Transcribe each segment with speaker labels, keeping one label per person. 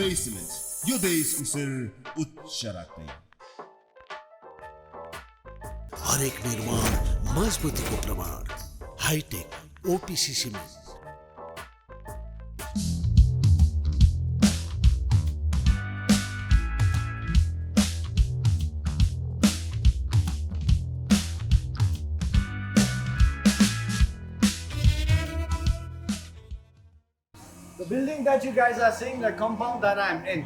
Speaker 1: Basement, यो देशको शिर उच्च राख्दै।
Speaker 2: हरेक निर्माण मजबुतीको प्रमाण, hitech OPC cement.
Speaker 3: The building that you guys are seeing, the compound that I'm in,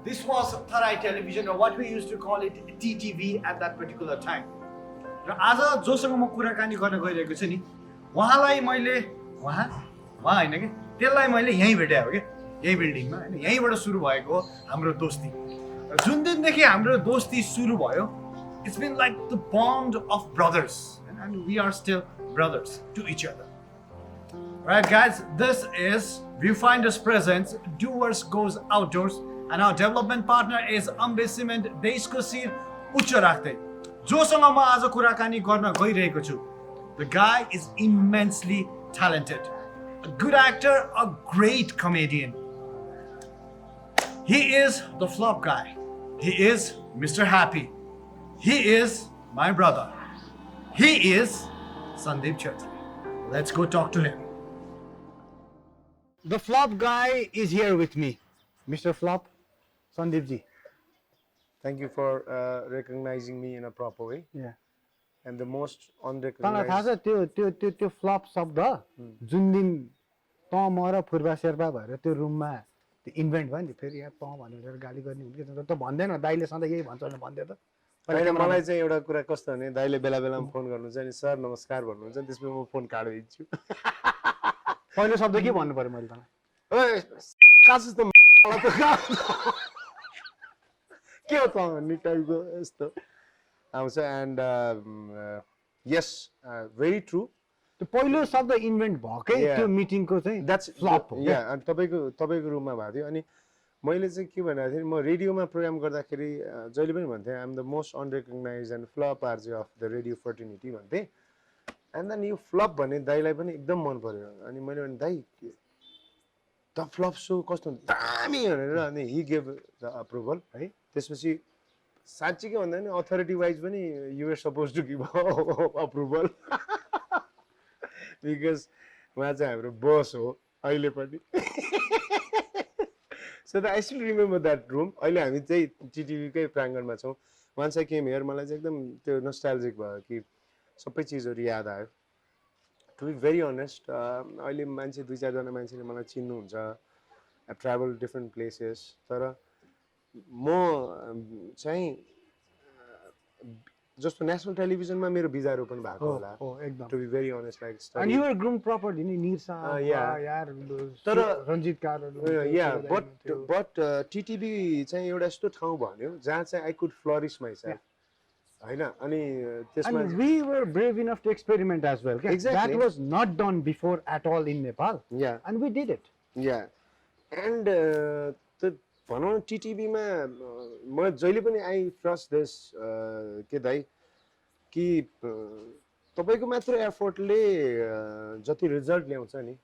Speaker 3: this was Tharai Television, or what we used to call it TTV at that particular time. र आज जोसँग म कुराकानी गर्न गइरहेको छु नि, उहाँलाई मैले उहाँ होइन कि त्यसलाई मैले यहीँ भेटेँ हो कि यही बिल्डिङमा होइन, यहीँबाट सुरु भएको हो हाम्रो दोस्ती। र जुन दिनदेखि हाम्रो दोस्ती सुरु भयो, it's been like the bond of brothers and we are still brothers to each other. Right guys, this is Viewfinders Presents Doers Goes Outdoors and our development partner is Ambe Cement देशको शिर उच्च राख्दै। जोसँग म आज कुराकानी गर्न गइरहेको छु, the guy is immensely talented, a good actor, a great comedian. He is the flop guy. He is Mr. Happy. He is my brother. He is Sandeep Chhatri. Let's go talk to him. The flop guy is here with me. Mr. Flop, Sandeep ji.
Speaker 4: Thank you for recognizing me in a proper way.
Speaker 3: Yeah.
Speaker 4: And the most
Speaker 3: तँलाई थाहा
Speaker 4: unrecognized.
Speaker 3: छ त्यो flop शब्द जुन दिन त म र फुर्बा शेर्पा भएर त्यो रुममा त्यो इन्भेन्ट भयो नि, फेरि यहाँ त भनेर गाली गर्ने हुन्थ्यो त भन्दैन, दाइले सधैँ यही भन्छ भने भन्दै त।
Speaker 4: होइन, मलाई चाहिँ एउटा कुरा कस्तो भने दाइले बेला बेलामा फोन गर्नुहुन्छ नि, सर नमस्कार भन्नुहुन्छ नि, त्यसपछि म फोन काटिदिन्छु।
Speaker 3: पहिलो शब्द के भन्नु पर्यो मैले तँलाई?
Speaker 4: ओए कासुस त मलाई त के हो त भन्ने टाइपको यस्तो आउँछ। And yes, very true.
Speaker 3: त्यो पहिलो शब्द इन्भेन्ट भएकै
Speaker 4: Yeah.
Speaker 3: त्यो मिटिङको चाहिँ
Speaker 4: द्याट्स
Speaker 3: फ्लप हो।
Speaker 4: या अनि तपाईँको रुममा भएको थियो। अनि मैले चाहिँ के भनेको थिएँ, म रेडियोमा प्रोग्राम गर्दाखेरि जहिले पनि भन्थेँ I am the most unrecognised and flop RJ of the radio fraternity भन्थेँ। एन्ड देन यो फ्लप भन्ने दाइलाई पनि एकदम मन पर्यो। अनि मैले भने दाइ द फ्लप सो कस्तो हुन्छ दामी भनेर, अनि हि गेभ द अप्रुभल है। त्यसपछि साँच्ची के भन्दा नि अथोरिटी वाइज पनि you're suppose to give approval because उहाँ चाहिँ हाम्रो बस हो अहिले पनि। So the I still remember that room. अहिले हामी चाहिँ टिटिभीकै प्राङ्गणमा छौँ। वान्स आई केम हियर, मलाई चाहिँ एकदम त्यो नोस्टाल्जिक भयो कि सबै चिजहरू याद आयो। टु बी भेरी अनेस्ट, अहिले मान्छे 2-4 जना मान्छेले मलाई चिन्नुहुन्छ, आई ट्राभल डिफ्रेन्ट प्लेसेस, तर म चाहिँ जस्तो नेसनल टेलिभिजनमा मेरो बिजारोपण भएको होला।
Speaker 3: हो एकदम।
Speaker 4: To be very honest, like
Speaker 3: And you were groomed properly नि, निरसा
Speaker 4: yeah.
Speaker 3: यार
Speaker 4: तर-
Speaker 3: रञ्जित कारहरू
Speaker 4: या बट टिटिभी चाहिँ एउटा यस्तो ठाउँ भन्यो जहाँ चाहिँ आई कुड फ्लरिस माइसेल्फ होइन। अनि त्यसमा
Speaker 3: And we were brave enough to experiment as well. Okay?
Speaker 4: Exactly.
Speaker 3: That was not done before at all in Nepal.
Speaker 4: Yeah
Speaker 3: And we did it.
Speaker 4: Yeah and त्यो भनौँ न टिटिभीमा म जहिले पनि I trust this के दाइ कि तपाईँको मात्र एफर्टले जति रिजल्ट ल्याउँछ नि,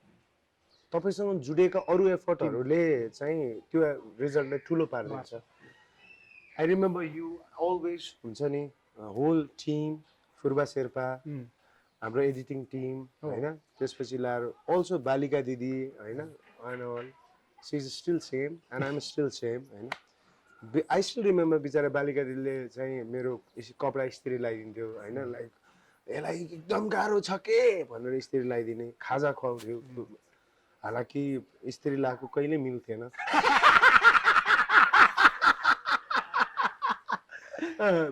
Speaker 4: तपाईँसँग जुडेका अरू एफर्टहरूले चाहिँ त्यो रिजल्टलाई ठुलो पारिदिन्छ। आई रिमेम्बर यु अलवेज हुन्छ नि, होल टिम, फुर्बा शेर्पा, हाम्रो एडिटिङ टिम होइन, त्यसपछि लाएर अल्सो बालिका दिदी होइन, and all she is still same and I am still same होइन। आई स्टिल रिमेम्बर बिचरा बालिका दिदीले चाहिँ मेरो कपडा इस्त्री लगाइदिन्थ्यो होइन, लाइक यसलाई एकदम गाह्रो छ के भनेर इस्त्री लगाइदिने, खाजा खुवाउँथ्यो। हालाकि इस्त्री लगाएको कहिले मिल्थेन।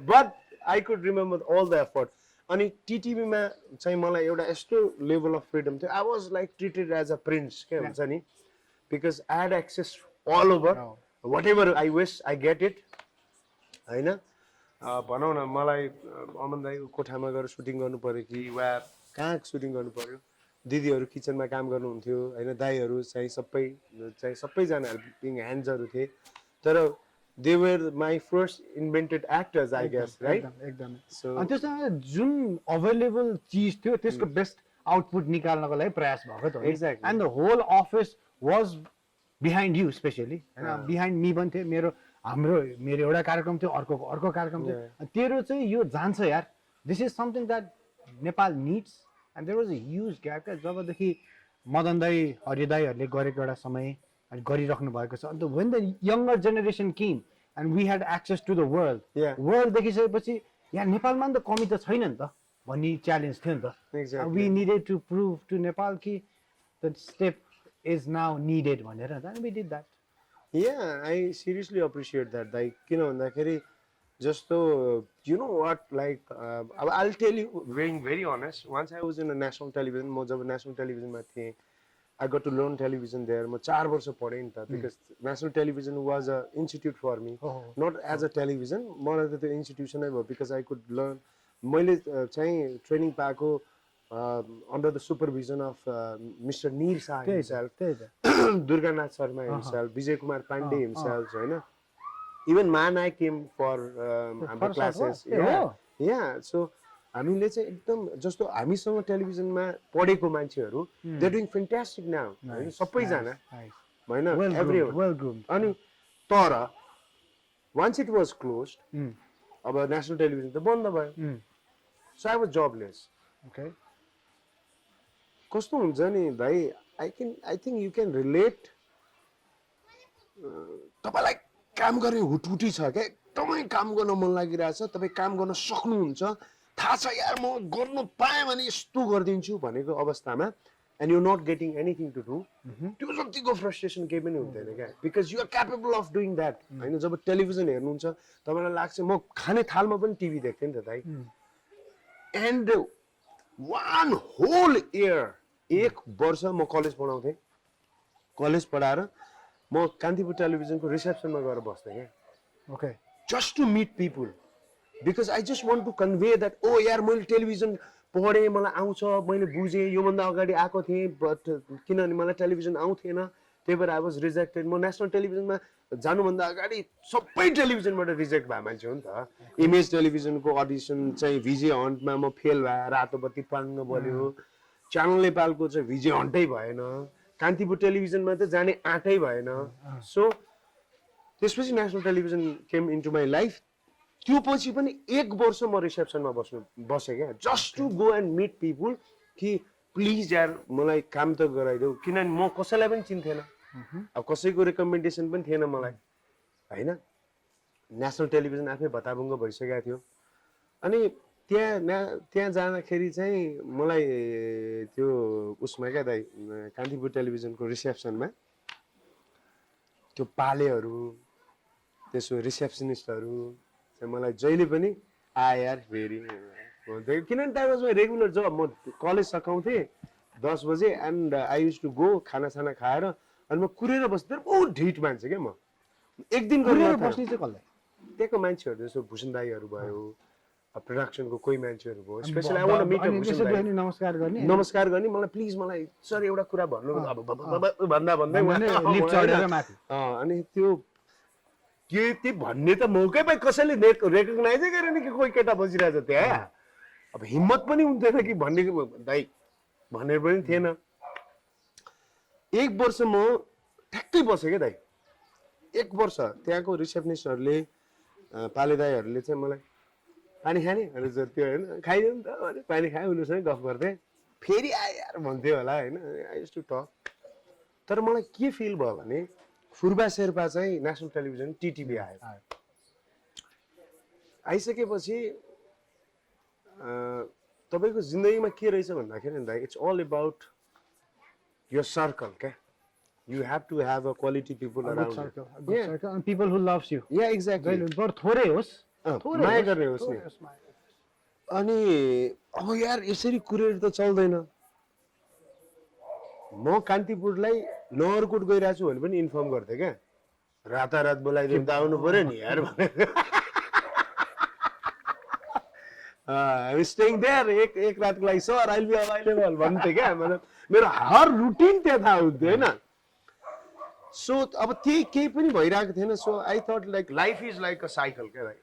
Speaker 4: But I could remember all the effort. अनि टिटिभीमा चाहिँ मलाई एउटा यस्तो लेभल अफ फ्रिडम थियो, I was like treated as a prince के हुन्छ नि, because I had access all over, whatever I wish I get it होइन। भनौँ न मलाई अमन दाईको कोठामा गएर सुटिङ गर्नु पऱ्यो कि वा कहाँ सुटिङ गर्नु पऱ्यो, दिदीहरू किचनमा काम गर्नुहुन्थ्यो होइन, दाईहरू चाहिँ सबैजना हेल्पिङ ह्यान्ड्सहरू थिए, तर they were my first invented actors, I guess, right?
Speaker 3: एकदम।
Speaker 4: So
Speaker 3: अनि त्यसमा जुन अवेलेबल चिज थियो त्यसको बेस्ट आउटपुट निकाल्नको लागि प्रयास भएको त हो।
Speaker 4: Exactly.
Speaker 3: And the whole office was behind you specially होइन बिहाइन्ड मी पनि थियो मेरो एउटा कार्यक्रम थियो अर्को कार्यक्रम थियो तेरो चाहिँ यो जान्छ यार this is something that Nepal needs and there was a huge gap क्या जबदेखि मदन दाई हरि दाईहरूले गरेको एउटा समय अनि गरिराख्नु भएको छ अन्त when the younger generation came and we had access to the world world देखिसकेपछि यहाँ नेपालमा नि त कमी त छैन नि त भन्ने च्यालेन्ज थियो नि त we needed to prove to Nepal कि the step is now needed भनेर and we did that.
Speaker 4: Yeah, I seriously appreciate that. Like, you know, just you know what, like, I'll tell you, being very honest, once I was in a national television, म जब national television मा थिएँ, I got to learn television there. म 4 वर्ष पढेँ नि त, because national television was a institute for me, not as a television, मलाई त त्यो institution नै भयो, because I could learn. मैले चाहिँ training पाएको under the supervision of Mr. Neer Shah himself, Durganath Sharma himself, Vijay Kumar Pandey himself, right? Even Man I came for our classes. Yeah. So, हामीले चाहिँ एकदम जस्तो हामीसँग टेलिभिजनमा पढेको मान्छेहरू they are doing fantastic now हैन सबैजना हैन एभ्रीवन अनि तर once it was closed अब नेशनल टेलिभिजन त बन्द भयो so I was jobless.
Speaker 3: Okay.
Speaker 4: कस्तो हुन्छ नि भाइ I think you can relate तपाईलाई काम गर्ने हुटहुटी छ के एकदमै काम गर्न मन लागिरहेछ तपाई काम गर्न सक्नुहुन्छ थाहा छ यार म गर्न पाएँ भने यस्तो गर्दिन्छु भनेको अवस्थामा and you're not getting anything to do त्यो जतिको फ्रस्ट्रेसन केही पनि हुँदैन क्या because you are capable of doing that हैन जब टेलिभिजन हेर्नुहुन्छ तपाईलाई लाग्छ म खाने थालमा पनि टिभी देख्थे नि त दाइ and one whole year एक वर्ष म कलेज पढाउँथे कलेज पढाएर म कान्तिपुर टेलिभिजनको रिसेप्सनमा गएर बस्थेँ क्या
Speaker 3: okay
Speaker 4: just to meet people because I just want to convey that oh यार मैले टेलिभिजन पढेँ मलाई आउँछ मैले बुझेँ योभन्दा अगाडि आएको थिएँ बट किनभने मलाई टेलिभिजन आउँथेन त्यही भएर आई वाज रिजेक्टेड म नेसनल टेलिभिजनमा जानुभन्दा अगाडि सबै टेलिभिजनबाट रिजेक्ट भए मान्छे हो नि त इमेज टेलिभिजनको अडिसन चाहिँ विजय हन्टमा म फेल भए रातो बत्ती पाङ्ग बल्यो च्यानल नेपालको चाहिँ विजय हन्टै भएन कान्तिपुर टेलिभिजनमा त जाने आँटै भएन सो त्यसपछि national television came into my life त्यो पछि पनि एक वर्ष म रिसेप्सनमा बसेँ क्या just to go and meet people कि प्लिज यार मलाई काम त गराइदेऊ किनभने म कसैलाई पनि चिन्थेन अब कसैको रेकमेन्डेसन पनि थिएन मलाई होइन नेसनल टेलिभिजन आफै भताभुङ्ग भइसकेको थियो अनि त्यहाँ जाँदाखेरि चाहिँ मलाई त्यो उसमा क्या दाइ कान्तिपुर टेलिभिजनको रिसेप्सनमा त्यो पालेहरू त्यसो रिसेप्सनिस्टहरू मलाई जहिले पनि आए यार फेरि भन्थ्यो किनभने द्याट वाज माई रेगुलर जब म कलेज सकाउँथेँ 10 बजे and I use to go खानासाना खाएर अनि म कुरेर बस्थेँ बहुत ढिट मान्छे क्या म एक दिन गरेर
Speaker 3: बस्ने चाहिँ कसलाई
Speaker 4: त्यहाँको मान्छेहरू जस्तो भूषण दाईहरू भयो प्रोडक्सनको कोही मान्छेहरू भयो specially I want to meet Bhushan दाई नमस्कार गर्ने मलाई प्लिज मलाई सर एउटा कुरा भन्नु अब भन्दा भन्दै अनि त्यो के भन्ने त मौकै पाइ कसैले रेकग्नाइजै गरेन कि कोही केटा बसिरहेछ त्यहाँ अब हिम्मत पनि हुन्थेन कि भन्ने दाइ भनेर पनि थिएन एक वर्ष म ठ्याक्कै बसेँ क्या दाइ एक वर्ष त्यहाँको रिसेप्सनिस्टहरूले पाले दाईहरूले चाहिँ मलाई पानी खाने भनेर त्यो होइन खाइदियो नि त भने पानी खायो उनीहरूसँग गफ गर्थेँ फेरि आयो यार भन्थ्यो होला होइन आई युज्ड टु टक तर मलाई के फिल भयो भने फुर्बा शेर्पा चाहिँ नेसनल टेलिभिजन टिटिभी आयो आइसकेपछि तपाईँको जिन्दगीमा के रहेछ भन्दाखेरि नि it's all about your circle क्या you have to have a quality people around
Speaker 3: people who loves you
Speaker 4: या एक्ज्याक्टली
Speaker 3: थोरै होस्
Speaker 4: माया गर्ने होस् नि अनि अब यार यसरी कुरेर त चल्दैन म कान्तिपुरलाई नगरकोट गइरहेको छु भने पनि इन्फर्म गर्थेँ क्या रातारात बोलाइदिनु त आउनु पर्यो नि यार हामी स्टेइङ देयर एक रातको लागि सर आइल बी अभाइलेबल भन्थेँ क्या मतलब मेरो हर रुटिन त्यहाँ थाहा हुन्थ्यो होइन सो अब त्यही केही पनि भइरहेको थिएन so I thought like life is like a cycle क्या भाइ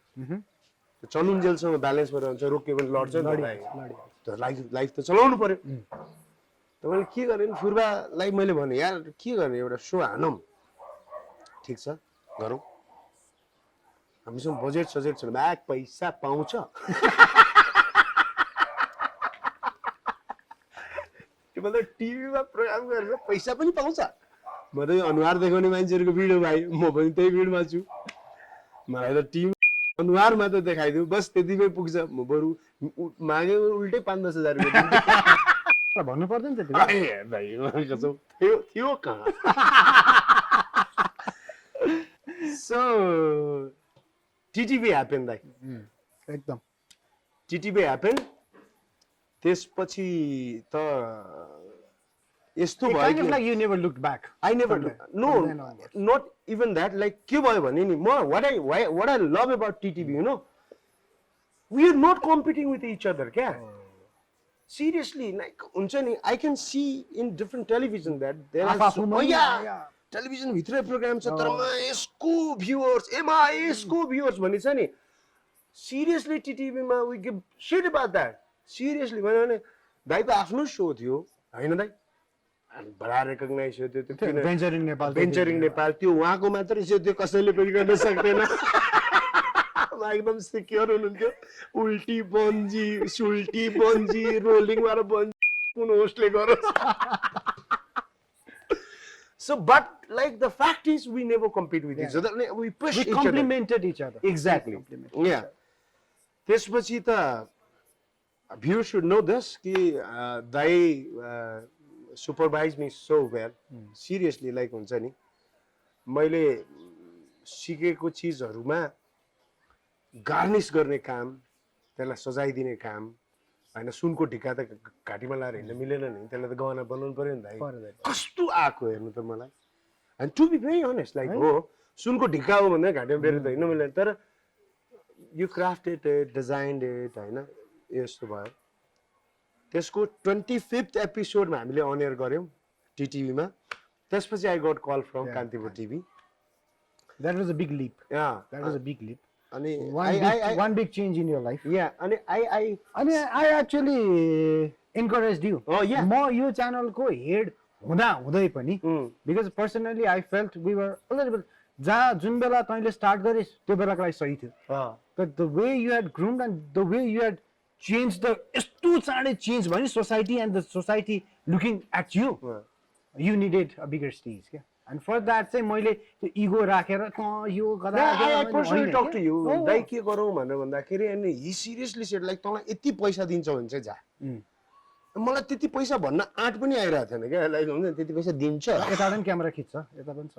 Speaker 4: चलुन्जेलसँग ब्यालेन्समा रहन्छ रोक्यो भने लड्छ नि लाइफ त चलाउनु पर्यो तपाईँले के गर्ने फुर्बालाई मैले भने यार के गर्ने एउटा सो हानौँ ठिक छ गरौँ हामीसँग बजेट सजेट छ ब्याग पैसा पाउँछ त्यो मतलब टिभीमा प्रोग्राम गरेर पैसा पनि पाउँछ म त अनुहार देखाउने मान्छेहरूको भिडियो भाइ म पनि त्यही भिडमा छु मलाई त टिम अनुहार मात्र देखाइदिउ बस त्यतिमै पुग्छ म बरु मागे उल्टै 5-10 हजार रुपियाँ
Speaker 5: भन्नु पर्दैन त्यति
Speaker 4: भाइ कसम थियो कहाँ सो टिटिभी ह्यापन दाइ
Speaker 5: एकदम
Speaker 4: टिटिभी ह्यापन त्यसपछि त यस्तो भयो कि
Speaker 5: like you never looked back.
Speaker 4: I never no not even that like के भयो भने नि म what I love about TTV you know we are not competing with each other क्या seriously like हुन्छ नि I can see in different television that there are television भित्र programme छ तर यसको भ्युअर्स यसको भ्युअर्स भन्ने छ नि seriously TTV मा we give shit about that seriously भन्यो भने दाइ त आफ्नो शो थियो हैन दाइ बडा रेकग्नाइज हो त्यो भेन्चरिङ नेपाल त्यो उहाँको मात्र थियो त्यो कसैले पनि गर्न सक्दैन म एकदम सिक्योर हुनुहुन्थ्यो उल्टी बन्जी सुल्टी बन्जी रोलिङ वाला बन्जी कुन होस्टले गरोस् so but like the fact is we never compete with each other we push each other
Speaker 5: complemented each other
Speaker 4: exactly yeah त्यसपछि त viewers should know this कि दाइ supervise me so well seriously like हुन्छ नि मैले सिकेको चीजहरुमा garnish गर्ने काम त्यसलाई सजाइदिने काम हैन सुनको ढिका त घाटीमा लाएर हिँड्न मिलेन नि त्यसलाई त गहना बनाउनु पर्यो नि दाइ कस्तो आको हेर्नु त मलाई and to be very honest like हो सुनको ढिका हो भन्दा घाटीमा बेरेर त हिँड्न मिलेन तर you crafted it designed it हैन यस्तो भयो त्यसको 25th एपिसोडमा हामीले अन एयर गर्यौं टिटिभी मा त्यसपछि I got call from Kantipur TV
Speaker 5: that was a big leap
Speaker 4: that
Speaker 5: was a big leap
Speaker 4: अनि
Speaker 5: one big change in your life
Speaker 4: अनि
Speaker 5: I actually encouraged you म यो च्यानलको हेड हुँदा हुँदै पनि because personally I felt we were a little bit जहाँ जुन बेला तैँले स्टार्ट गरिस् त्यो बेलाको लागि सही थियो but the way you had groomed and the way you had changed the यस्तो चाँडै चेन्ज भयो नि society and the society looking at you you needed a bigger stage क्या and for that चाहिँ मैले त्यो इगो राखेर यो गर्दा
Speaker 4: I personally talk to you दाइ के गरौँ भनेर भन्दाखेरि अनि he seriously said like तँलाई यति पैसा दिन्छ भने चाहिँ जा मलाई त्यति पैसा भन्न आँट पनि आइरहेको थिएन क्या लाइक हुन्छ त्यति पैसा दिन्छ
Speaker 5: यता पनि क्यामेरा खिच्छ यता पनि छ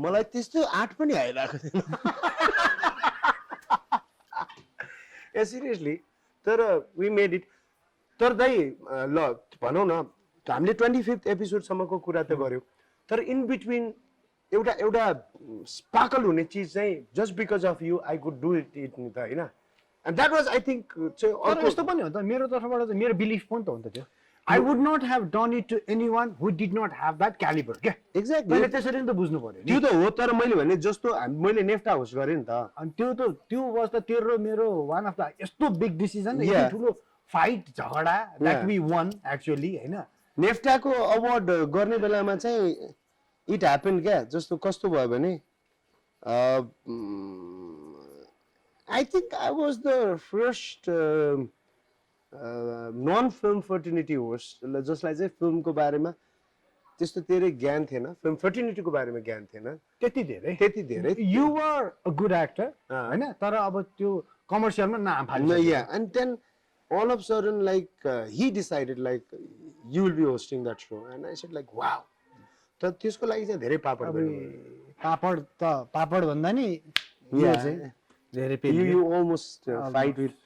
Speaker 4: मलाई त्यस्तो आँट पनि आइरहेको थिएन ए सिरियसली तर वी मेड इट तर दाइ ल भनौँ न हामीले 25th एपिसोडसम्मको कुरा त गर्यौँ तर इन बिट्विन एउटा स्पार्कल हुने चिज चाहिँ just because of you I could do it नि त हैन and that was I think
Speaker 5: तर यस्तो पनि हो त मेरो तर्फबाट चाहिँ मेरो बिलिफ पनि त हो नि त त्यो I would not have done it to anyone who did not have that caliber क्या
Speaker 4: एक्ज्याक्टली
Speaker 5: मैले त्यसरी नि त बुझ्नु पर्यो
Speaker 4: त्यो त हो तर मैले भने जस्तो मैले नेफ्टा होस्ट गरेँ नि त
Speaker 5: अनि त्यो was त तेरो मेरो one of the यस्तो बिग डिसिजन यति ठुलो फाइट झगडा that we won actually हैन
Speaker 4: नेफ्टाको अवार्ड गर्ने बेलामा चाहिँ इट ह्यापन क्या जस्तो कस्तो भयो भने I think I was the first non-film fraternity host जसलाई चाहिँ फिल्मको बारेमा त्यस्तो धेरै ज्ञान थिएन फिल्म फ्रेटर्निटीको बारेमा ज्ञान थिएन त्यति धेरै
Speaker 5: you were a good actor हैन तर अब त्यो कमर्सियलमा नाम फाल्यो
Speaker 4: yeah and then all of a sudden like he decided like you will be hosting that show and I said like wow त त्यसको लागि चाहिँ धेरै
Speaker 5: पापड भन्दा नि
Speaker 4: you almost fight with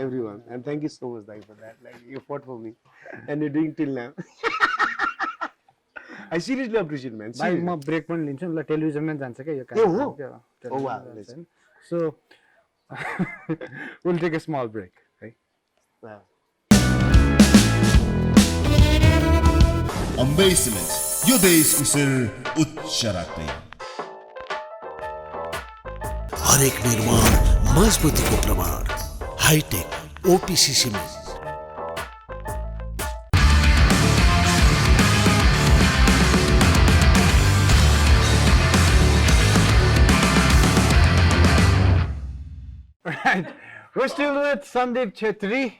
Speaker 4: everyone and thank you so much Dai for that like you fought for me and you're doing till now I seriously appreciate man
Speaker 5: भाइ म brake पनि लिन्छु ल टेलिभिजनमा जान्छ के यो
Speaker 4: काम oh wow
Speaker 5: so we'll take a small break right
Speaker 4: wow
Speaker 1: Amazement यो देशको शिर उच्च राख्दै
Speaker 2: हरेक निर्माण मजबुतीको प्रमाण hitech OPC cement
Speaker 5: We're still with Sandeep Chhetri.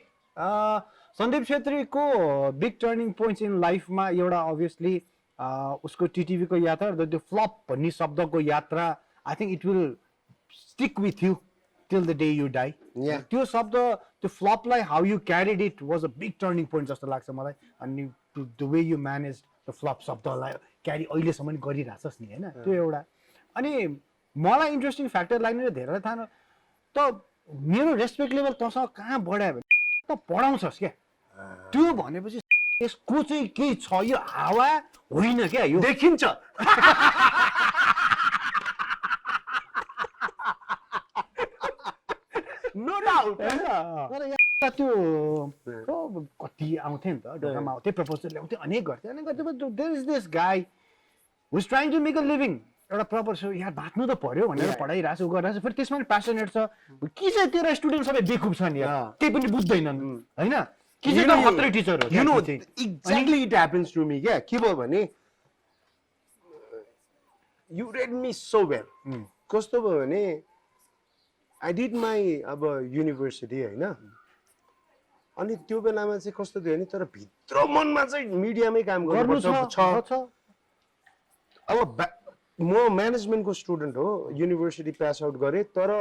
Speaker 5: Sandeep Chhetri को big turning points in life मा एउटा obviously उसको TTV को यात्रा the flop भन्ने शब्दको यात्रा I think it will stick with you till the day you die.
Speaker 4: Yeah.
Speaker 5: त्यो शब्द त्यो flop लाई how you carried it was a big turning point जस्तो लाग्छ मलाई अनि the way you managed the flop शब्दलाई क्यारी अहिलेसम्म गरिरहेछस् नि हैन त्यो एउटा अनि मलाई इन्ट्रेस्टिङ फ्याक्टर लाग्ने धेरै थाहा न त मेरो रेस्पेक्ट लेभल तसँग कहाँ बढायो भने त पढाउँछस् क्या त्यो भनेपछि यसको चाहिँ के छ यो हावा होइन क्या यो
Speaker 4: देखिन्छ नो डाउट
Speaker 5: तर यहाँ त्यो कति आउँथ्यो नि त ढोकामा आउँथ्यो प्रपोजल ल्याउँथ्यो अनेक गर्थ्यो अनेक गर्थ्यो there is this guy who is trying to make a living एउटा प्रपर सो यहाँ बाँच्नु त पर्यो भनेर पढाइरहेको छु गरिरहेको छु फेरि त्यसमा पनि प्यासनेट छ के चाहिँ तेरो स्टुडेन्ट सबै बेकुब छन् यहाँ केही पनि बुझ्दैनन् होइन के चाहिँ खत्रै टिचर हो
Speaker 4: you know exactly it happens to me क्या के भयो भने you read me so well कस्तो भयो भने आई डिड माई अब युनिभर्सिटी होइन अनि त्यो बेलामा चाहिँ कस्तो थियो भने तर भित्र मनमा चाहिँ मिडियामै काम गर्नुपर्छ छ अब म म्यानेजमेन्टको स्टुडेन्ट हो युनिभर्सिटी पास आउट गरेँ तर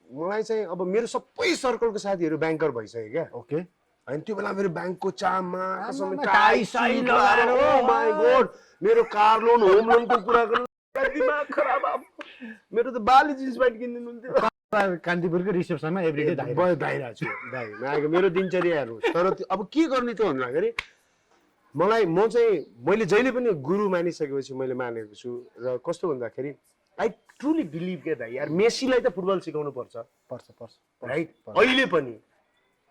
Speaker 4: मलाई चाहिँ अब मेरो सबै सर्कलको साथीहरू ब्याङ्कर भइसक्यो क्या
Speaker 5: ओके
Speaker 4: अनि त्यो बेला मेरो ब्याङ्कको चाममा मेरो कार लोन होम लोनको कुरा गर्नु दिमाग खराब मेरो त बाली जिन्स प्यान्ट किनिदिनुहुन्थ्यो
Speaker 5: कान्तिपुरको रिसेप्सनमा एभ्रिडे
Speaker 4: धाइरहेको छु धाइ मेरो दिनचर्याहरू तर अब के गर्ने त भन्दाखेरि मैले जहिले पनि गुरु मानिसकेपछि मैले मानेको छु र कस्तो भन्दाखेरि आई ट्रुली बिलिभ के दाइ यार मेसीलाई त फुटबल सिकाउनु पर्छ राइट अहिले पनि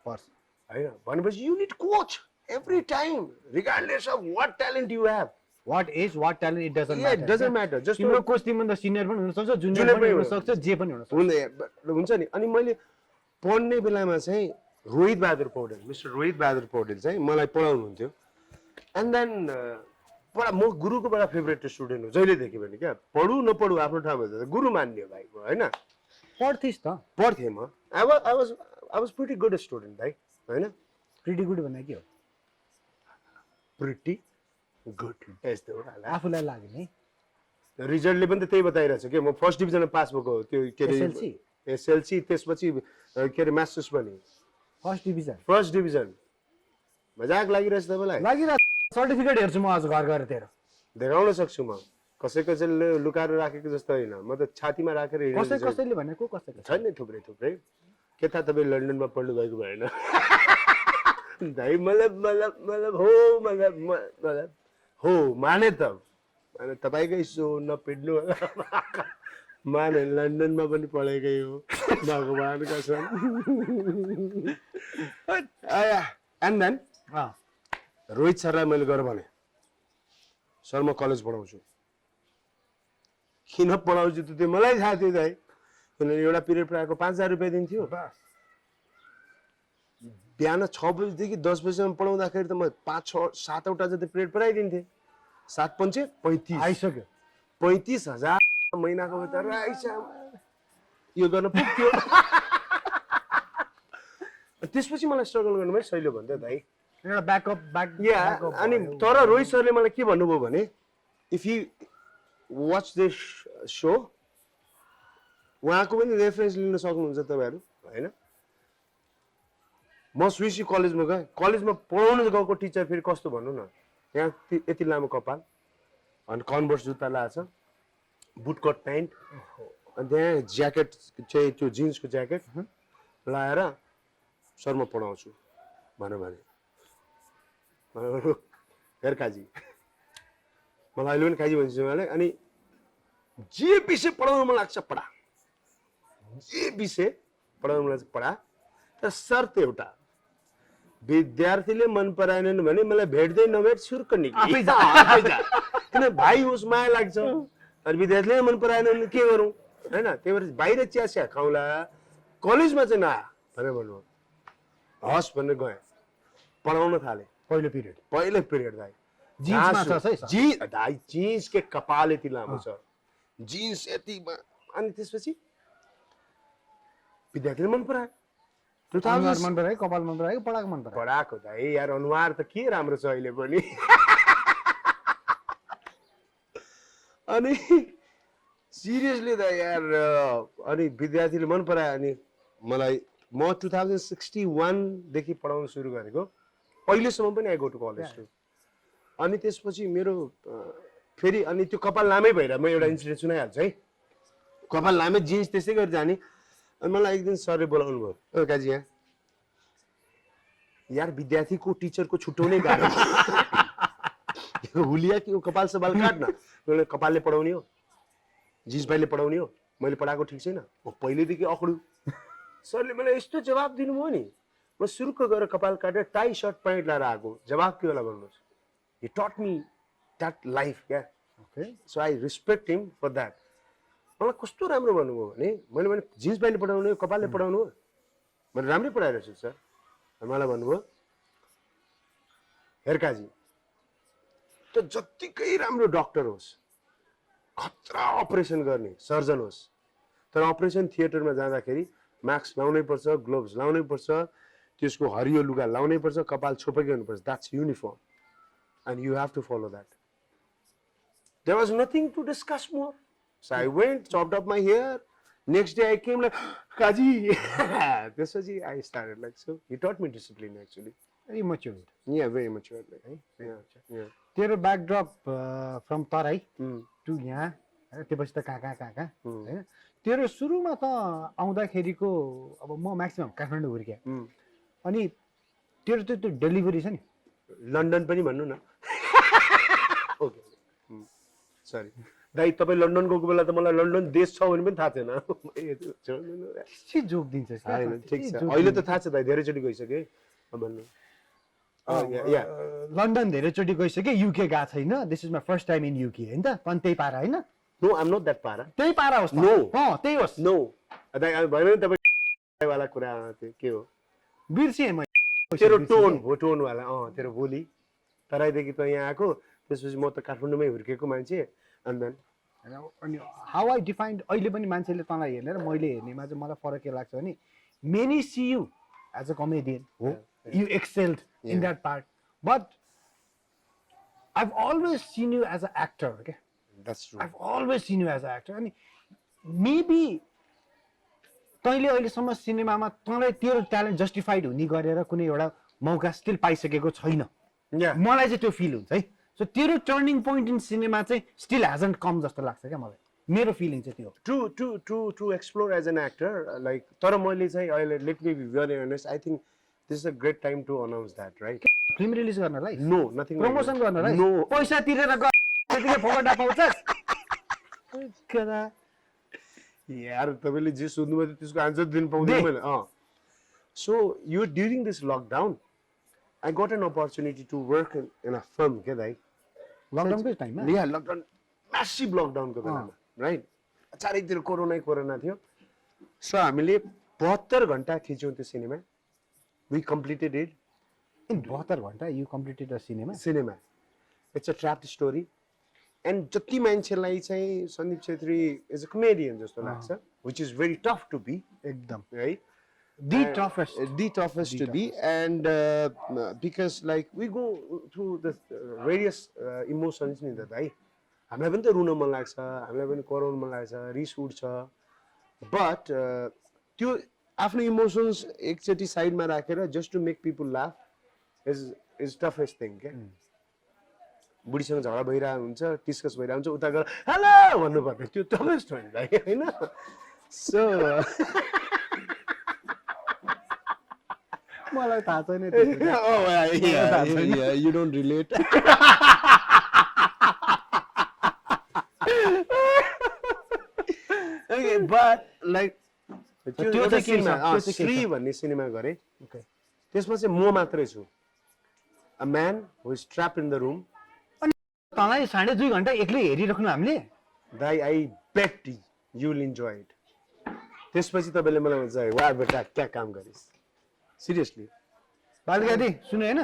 Speaker 5: पर्छ
Speaker 4: होइन भनेपछि you need coach every time regardless of what talent you have
Speaker 5: what age what talent it doesn't matter
Speaker 4: just
Speaker 5: तिम्रो कोच तिम्रो सिनियर पनि हुन सक्छ जुनियर पनि हुन सक्छ जे पनि हुन सक्छ
Speaker 4: हुन्छ नि अनि मैले पढ्ने बेलामा चाहिँ रोहित बहादुर पौडेल मिस्टर रोहित बहादुर पौडेल चाहिँ मलाई पढाउनुहुन्थ्यो एन्ड देन म गुरुको बडा फेभरेट स्टुडेन्ट हो जहिले देख्यो भने क्या पढु नपढु आफ्नो ठाउँमा जाँदा गुरु मान्ने भाइको होइन
Speaker 5: पढ्थिस् त
Speaker 4: पढ्थेँ म I was pretty good student भाइ होइन
Speaker 5: प्रिटी गुड भन्दा के हो
Speaker 4: प्रिटी गुड यस्तो
Speaker 5: आफूलाई लाग्ने
Speaker 4: रिजल्टले पनि त त्यही बताइरहेछ कि म फर्स्ट डिभिजनमा पास भएको हो त्यो के अरे एसएलसी त्यसपछि के अरे मास्टर्स पनि फर्स्ट डिभिजन मजाक लागिरहेछ तपाईँलाई
Speaker 5: लागिरहेछ सर्टिफिकेट हेर्छु म आज घर गएर तेरो
Speaker 4: देखाउन सक्छु म कसैले लुकाएर राखेको जस्तो होइन म त छातीमा राखेर
Speaker 5: कसैले भनेको कसैले
Speaker 4: छ नि थुप्रै के थाहा तपाईँ लन्डनमा पढ्नु भएको भएन भाइ मतलब हो माने त तपाईँकै सो नपिड्नु माने लन्डनमा पनि पढेकै हो भगवान् कसम एन्ड देन रोहित सरलाई मैले गएर भने सर म कलेज पढाउँछु किन पढाउँछु त त्यो मलाई थाहा थियो दाइ किनभने एउटा पिरियड पढाएको 5,000 रुपियाँ दिन्थ्यो बिहान 6 बजीदेखि 10 बजीसम्म पढाउँदाखेरि त म 5-6-7 जति पिरियड पढाइदिन्थेँ 7-5
Speaker 5: आइसक्यो
Speaker 4: 35,000 महिनाको भित्र आइस यो गर्न पुग्थ्यो त्यसपछि मलाई स्ट्रगल गर्नुमै सहिलो भन्थ्यो दाइ
Speaker 5: एउटा ब्याकअप
Speaker 4: अनि तर रोहित सरले मलाई के भन्नुभयो भने if you watch this so उहाँको पनि रेफरेन्स लिन सक्नुहुन्छ तपाईँहरू होइन म स्विसी कलेजमा गएँ कलेजमा पढाउन गएको टिचर फेरि कस्तो भन्नु न यहाँ यति लामो कपाल अनि कन्भर्स जुत्ता लाएछ बुटकट प्यान्ट अनि त्यहाँ ज्याकेट चाहिँ त्यो जिन्सको ज्याकेट लाएर सर म पढाउँछु भन्यो भने हेर काजी मलाई अहिले पनि काजी भन्छ उहाँले अनि जे विषय पढाउनु मन लाग्छ पढा जे विषय पढाउनु मन लाग्छ पढा तर शर्त एउटा विद्यार्थीले मन पराएनन् भने मलाई भेट्दै नभेट सुर्क निक्ली किन भाइ होस् माया लाग्छ अनि विद्यार्थीले मन पराएन भने के गरौँ होइन त्यही भएर बाहिर चिया खाउँला कलेजमा चाहिँ नआयो भनेर भन्नु हस् भनेर गएँ पढाउन थालेँ पहिलो पिरियड दाइ जिन्स के कपाल यति लामो छ जिन्स यति अनि त्यसपछि विद्यार्थीले मन परायो
Speaker 5: अनुहार मन परायो कपाल मन परायो पढाको मन परायो
Speaker 4: पढाएको दाइ यार अनुहार त के राम्रो छ अहिले पनि अनि सिरियसली त यार अनि विद्यार्थीले मन परायो अनि मलाई म 2061 देखि पढाउन सुरु गरेको पहिलेसम्म पनि I go to college to अनि त्यसपछि मेरो फेरि अनि त्यो कपाल लामै भएर म एउटा इन्सिडेन्ट सुनाइहाल्छु है कपाल लामै जिन्स त्यसै गरी जाने अनि मलाई एक दिन सरले बोलाउनु भयो ओ काजी यहाँ यार विद्यार्थीको टिचरको छुट्याउनै गाह्रो हुलिया कि कपाल से बाल काट्न मैले कपालले पढाउने हो जिन्स भाइले पढाउने हो मैले पढाएको ठिक छैन म पहिलेदेखि अकडु सरले मलाई यस्तो जवाब दिनुभयो नि म सुरुको गएर कपाल काटेर टाई सर्ट प्यान्ट लाएर आएको जवाब के होला भन्नुहोस् he taught me that life yeah
Speaker 5: okay
Speaker 4: so I respect him for that मलाई कस्तो राम्रो भन्नुभयो भने मैले जिन्स प्यान्टले पढाउनु हो कपालले पढाउनु हो मैले राम्रै पढाइरहेको छु सर मलाई भन्नुभयो हेरकाजी त जत्तिकै राम्रो डक्टर होस् खतरा अपरेसन गर्ने सर्जन होस् तर अपरेसन थिएटरमा जाँदाखेरि मास्क लाउनै पर्छ ग्लोभ्स लाउनै पर्छ त्यसको हरियो लुगा लाउनै पर्छ कपाल छोपेकै हुनुपर्छ that's uniform and you have to follow that. There was nothing to discuss more. So I went, chopped up my hair. Next day I came like, Kaji. This was I started like so. He taught me discipline actually.
Speaker 5: very matured
Speaker 4: Yeah, very mature. Like, yeah.
Speaker 5: तेरो backdrop from Terai to यहाँ त्यसपछि त कहाँ होइन तेरो सुरुमा त आउँदाखेरिको अब म म्याक्सिमम काठमाडौँ हुर्केँ अनि तेरो त्यो डेलिभरी छ नि
Speaker 4: लन्डन पनि भन्नु न ओके सरी दाइ तपाईँ लन्डन गएको बेला त मलाई लन्डन देश छ भने पनि थाहा थिएन
Speaker 5: जोक दिन्छ
Speaker 4: ठिक छ अहिले त थाहा छ दाइ धेरैचोटि गइसकेँ भन्नु
Speaker 5: लन्डन धेरैचोटि गइसकेँ युके गएको छैन this is my first time in UK होइन त अनि त्यही पारा होइन
Speaker 4: नो आइम नट द्याट पारा
Speaker 5: त्यही पारा होस्
Speaker 4: नो
Speaker 5: त्यही होस्
Speaker 4: नो दाइ भएन नि तपाईँ वाला कुरा के हो
Speaker 5: बिर्सिएँ मैले
Speaker 4: तेरो टोन हो टोन वाला तेरो बोली तराईदेखि त यहाँ आएको त्यसपछि म त काठमाडौँमै हुर्केको मान्छे अनि
Speaker 5: हाउ आई डिफाइन्ड अहिले पनि मान्छेले तँलाई हेर्ने र मैले हेर्नेमा चाहिँ मलाई फरक के लाग्छ भने many see you as a comedian हो you excelled in that part but I've always seen you as a actor क्या I've always seen you as a actor अनि मेबी तैँले अहिलेसम्म सिनेमामा तँलाई तेरो ट्यालेन्ट जस्टिफाइड हुने गरेर कुनै एउटा मौका स्टिल पाइसकेको छैन मलाई चाहिँ त्यो फिल हुन्छ है सो तेरो टर्निङ पोइन्ट इन सिनेमा चाहिँ स्टिल हेजन्ट कम जस्तो लाग्छ क्या मलाई मेरो फिलिङ चाहिँ त्यो
Speaker 4: to explore as an actor like तर मैले चाहिँ अहिले let me be very honest I think this is a great time to announce that right
Speaker 5: film release गर्नलाई
Speaker 4: नो नथिङ
Speaker 5: प्रमोसन गर्नलाई
Speaker 4: नो
Speaker 5: पैसा तिरेर त्यतिकै फोकट पाउँछस्
Speaker 4: यार तपाईँले जे सोध्नुभयो त्यसको आन्सर दिनु पाउँदैन मैले सो यो during this lockdown I got an opportunity to work in a film के दाइ
Speaker 5: लकडाउनकै टाइममा
Speaker 4: लकडाउन म्यासिभ लकडाउनको बेलामा राइट चारैतिर कोरोना थियो सो हामीले 72 घन्टा खिच्यौँ त्यो cinema we completed it
Speaker 5: in 72 घन्टा you completed a cinema
Speaker 4: it's a trap story and जति मान्छेलाई चाहिँ Sandeep Chhetri is a comedian जस्तो लाग्छ which is very tough to be
Speaker 5: एकदम
Speaker 4: है
Speaker 5: the toughest
Speaker 4: to be and because like we go through the various emotions नि त भाइ हामीलाई पनि त रुन मन लाग्छ हामीलाई पनि कराउन मन लाग्छ रिस उठ्छ बट त्यो आफ्नो इमोसन्स एकचोटि साइडमा राखेर just to make people laugh is toughest thing क्या बुढीसँग झगडा भइरहेको हुन्छ डिस्कस भइरहेको हुन्छ उता गएर हेलो भन्नुपर्ने त्यो टफेस्ट हो नि भाइ होइन सो
Speaker 5: मलाई थाहा छैन
Speaker 4: you don't relate okay but like त्यो चाहिँ सिनेमा श्री भन्ने सिनेमा गरे त्यसमा चाहिँ म मात्रै छु a man who is trapped in the room
Speaker 5: तँलाई 2.5 घन्टा एक्लै हेरिराख्नु हामीले
Speaker 4: दाइ I bet you will enjoy it त्यसपछि तपाईँले मलाई भन्छ वाह बेटा क्या काम गरिस् सिरियसली
Speaker 5: बालिका दी सुन्नु हैन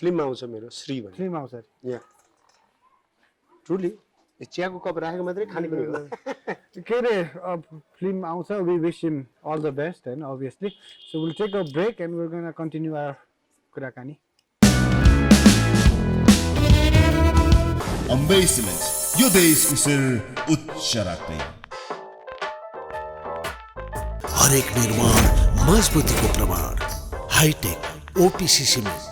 Speaker 4: फिल्ममा आउँछ मेरो श्री भन्ने
Speaker 5: फिल्म आउँछ
Speaker 4: या ट्रुली चियाको कप राखेको मात्रै खाने पनि होला
Speaker 5: के अरे फिल्म आउँछ we wish him all the best होइन obviously so will take a break and will gonna continue our कुराकानी
Speaker 1: अम्बेसमेन्ट यो देशको शिर उच्च राख्दै
Speaker 2: हरेक निर्माण मजबुतीको प्रमाण hitech OPC cement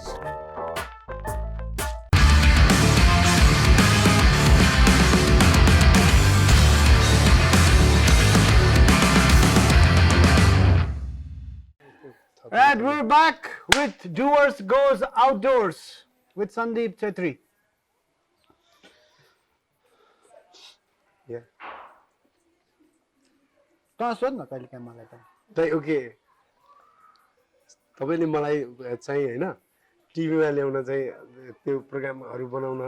Speaker 5: And we're back with Doers Goes Outdoors with Sandeep Chetri.
Speaker 4: Yeah.
Speaker 5: त सोध्न कहिले काहीँ मलाई त
Speaker 4: त ओके तपाईँले मलाई चाहिँ होइन टिभीमा ल्याउन चाहिँ त्यो प्रोग्रामहरू बनाउन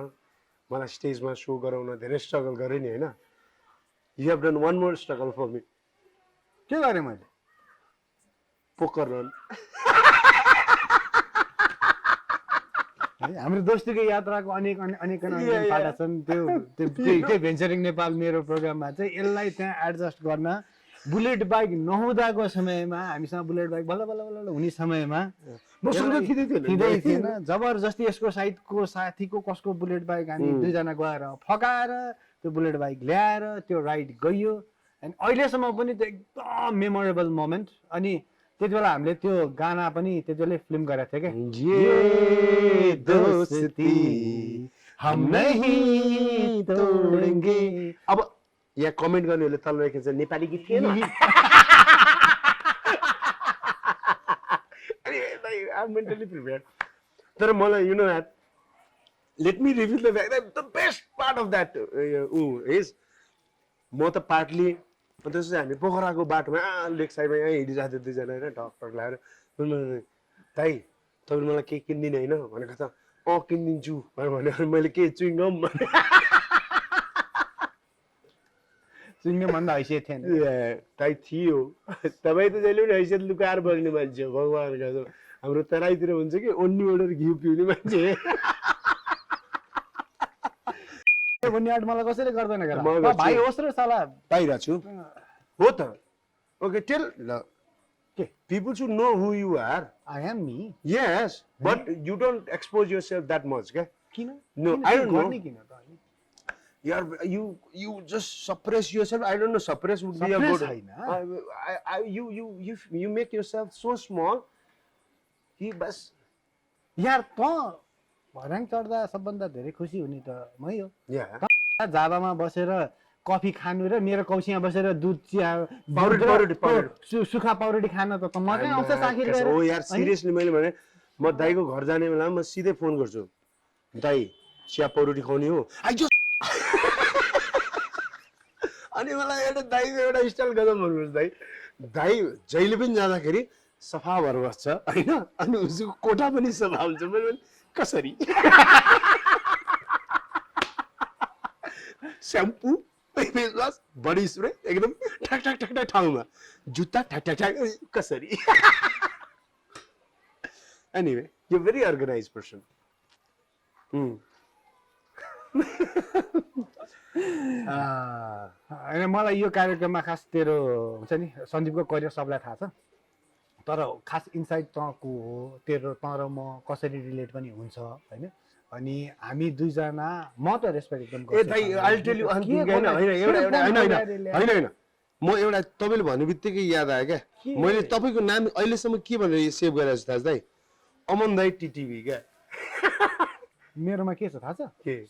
Speaker 4: मलाई स्टेजमा सो गराउन धेरै स्ट्रगल गरेँ नि होइन you have done one more struggle for me
Speaker 5: के गरेँ मैले
Speaker 4: पोकर रन
Speaker 5: हाम्रो दोस्तीको यात्राको अनेक पाटा छन् त्यो भेन्चरिङ नेपाल मेरो प्रोग्राममा चाहिँ यसलाई त्यहाँ एडजस्ट गर्न बुलेट बाइक नहुँदाको समयमा हामीसँग बुलेट बाइक बल्ल बल्ल बल्ल हुने समयमा थिँदै थिएन जबरजस्ती यसको साइडको साथीको कसको बुलेट बाइक हामी दुईजना गएर फकाएर त्यो बुलेट बाइक ल्याएर त्यो राइड गइयो अनि अहिलेसम्म पनि त्यो एकदम मेमोरेबल मोमेन्ट अनि त्यति बेला हामीले त्यो गाना पनि त्यति बेलै फिल्म गरेको थियो क्या ये दोस्ती हम नहीं तोडेंगे
Speaker 4: अब यहाँ कमेन्ट गर्नेहरूले तल लेखेको छ नेपाली गीत थिएन मेन्टली प्रिपेयर्ड तर मलाई you know that let me reveal the fact that the best part of that is म त पार्टली त्यसपछि हामी पोखराको बाटोमा लेक साइडमा यहाँ हिँडिरहेको थियो दुईजना होइन ढकढक लगाएर दाइ तपाईँले मलाई केही किनिदिनु होइन भनेको त किनिदिन्छु भने मैले के चुइङगम
Speaker 5: चुइङगम भन्दा हैसियत थिएन
Speaker 4: दाइ थियो तपाईँ त जहिले पनि हैसियत लुकाएर बग्ने मान्छे हो भगवान्को हाम्रो तराईतिर हुन्छ कि ओन्ली ओर्डर घिउ पिउने मान्छे
Speaker 5: बुनियाद मलाई कसैले गर्दैन भाइ होस् र साला
Speaker 4: पाइरहेको छु हो त ओके टेल
Speaker 5: के
Speaker 4: people should know who you are.
Speaker 5: I am me.
Speaker 4: Yes, but you don't expose yourself that much, okay?
Speaker 5: किन
Speaker 4: No, I don't know.
Speaker 5: किन त
Speaker 4: You just suppress yourself. I don't know. Suppress would be a good. You make yourself so small. कि बस
Speaker 5: यार त भर्याङ चढ्दा सबभन्दा धेरै खुसी हुने त मै हो
Speaker 4: Yeah.
Speaker 5: जाबामा बसेर कफी खानु र मेरो कौसीमा बसेर दुध चिया
Speaker 4: पाउडर
Speaker 5: सुखा पाउरोटी खान त मकै आउँछ साथी लिएर
Speaker 4: हो यार सिरियसली मैले भने म दाइको घर जाने बेलामा म सिधै फोन गर्छु दाइ चिया पाउरोटी खुवाउने हो अनि मलाई एउटा दाइको एउटा स्टाइल गजब भन्नुहोस् दाइ जहिले पनि जाँदाखेरि सफा भएर बस्छ होइन अनि उसको कोठा पनि सफा हुन्छ मैले कसरी shampoo face wash body spray एकदम ठक ठक ठक ठक ठाउँमा जुत्ता ठक ठक ठक कसरी anyway you very organise person
Speaker 5: होइन मलाई यो कार्यक्रममा खास तेरो हुन्छ नि सन्दीपको करियर सबलाई थाहा छ तर खास इन्साइड तँको हो तेरो तँ र म कसरी रिलेट पनि हुन्छ होइन अनि हामी दुईजना म त रेस्पेक्ट एकदम
Speaker 4: ए दाइ आई टेल यु होइन म एउटा तपाईँले भन्ने बित्तिकै याद आयो क्या मैले तपाईँको नाम अहिलेसम्म के भनेर सेभ गरेको छु थाहा छ दाइ अमन दाइ टिटिभी क्या
Speaker 5: मेरोमा के छ थाहा छ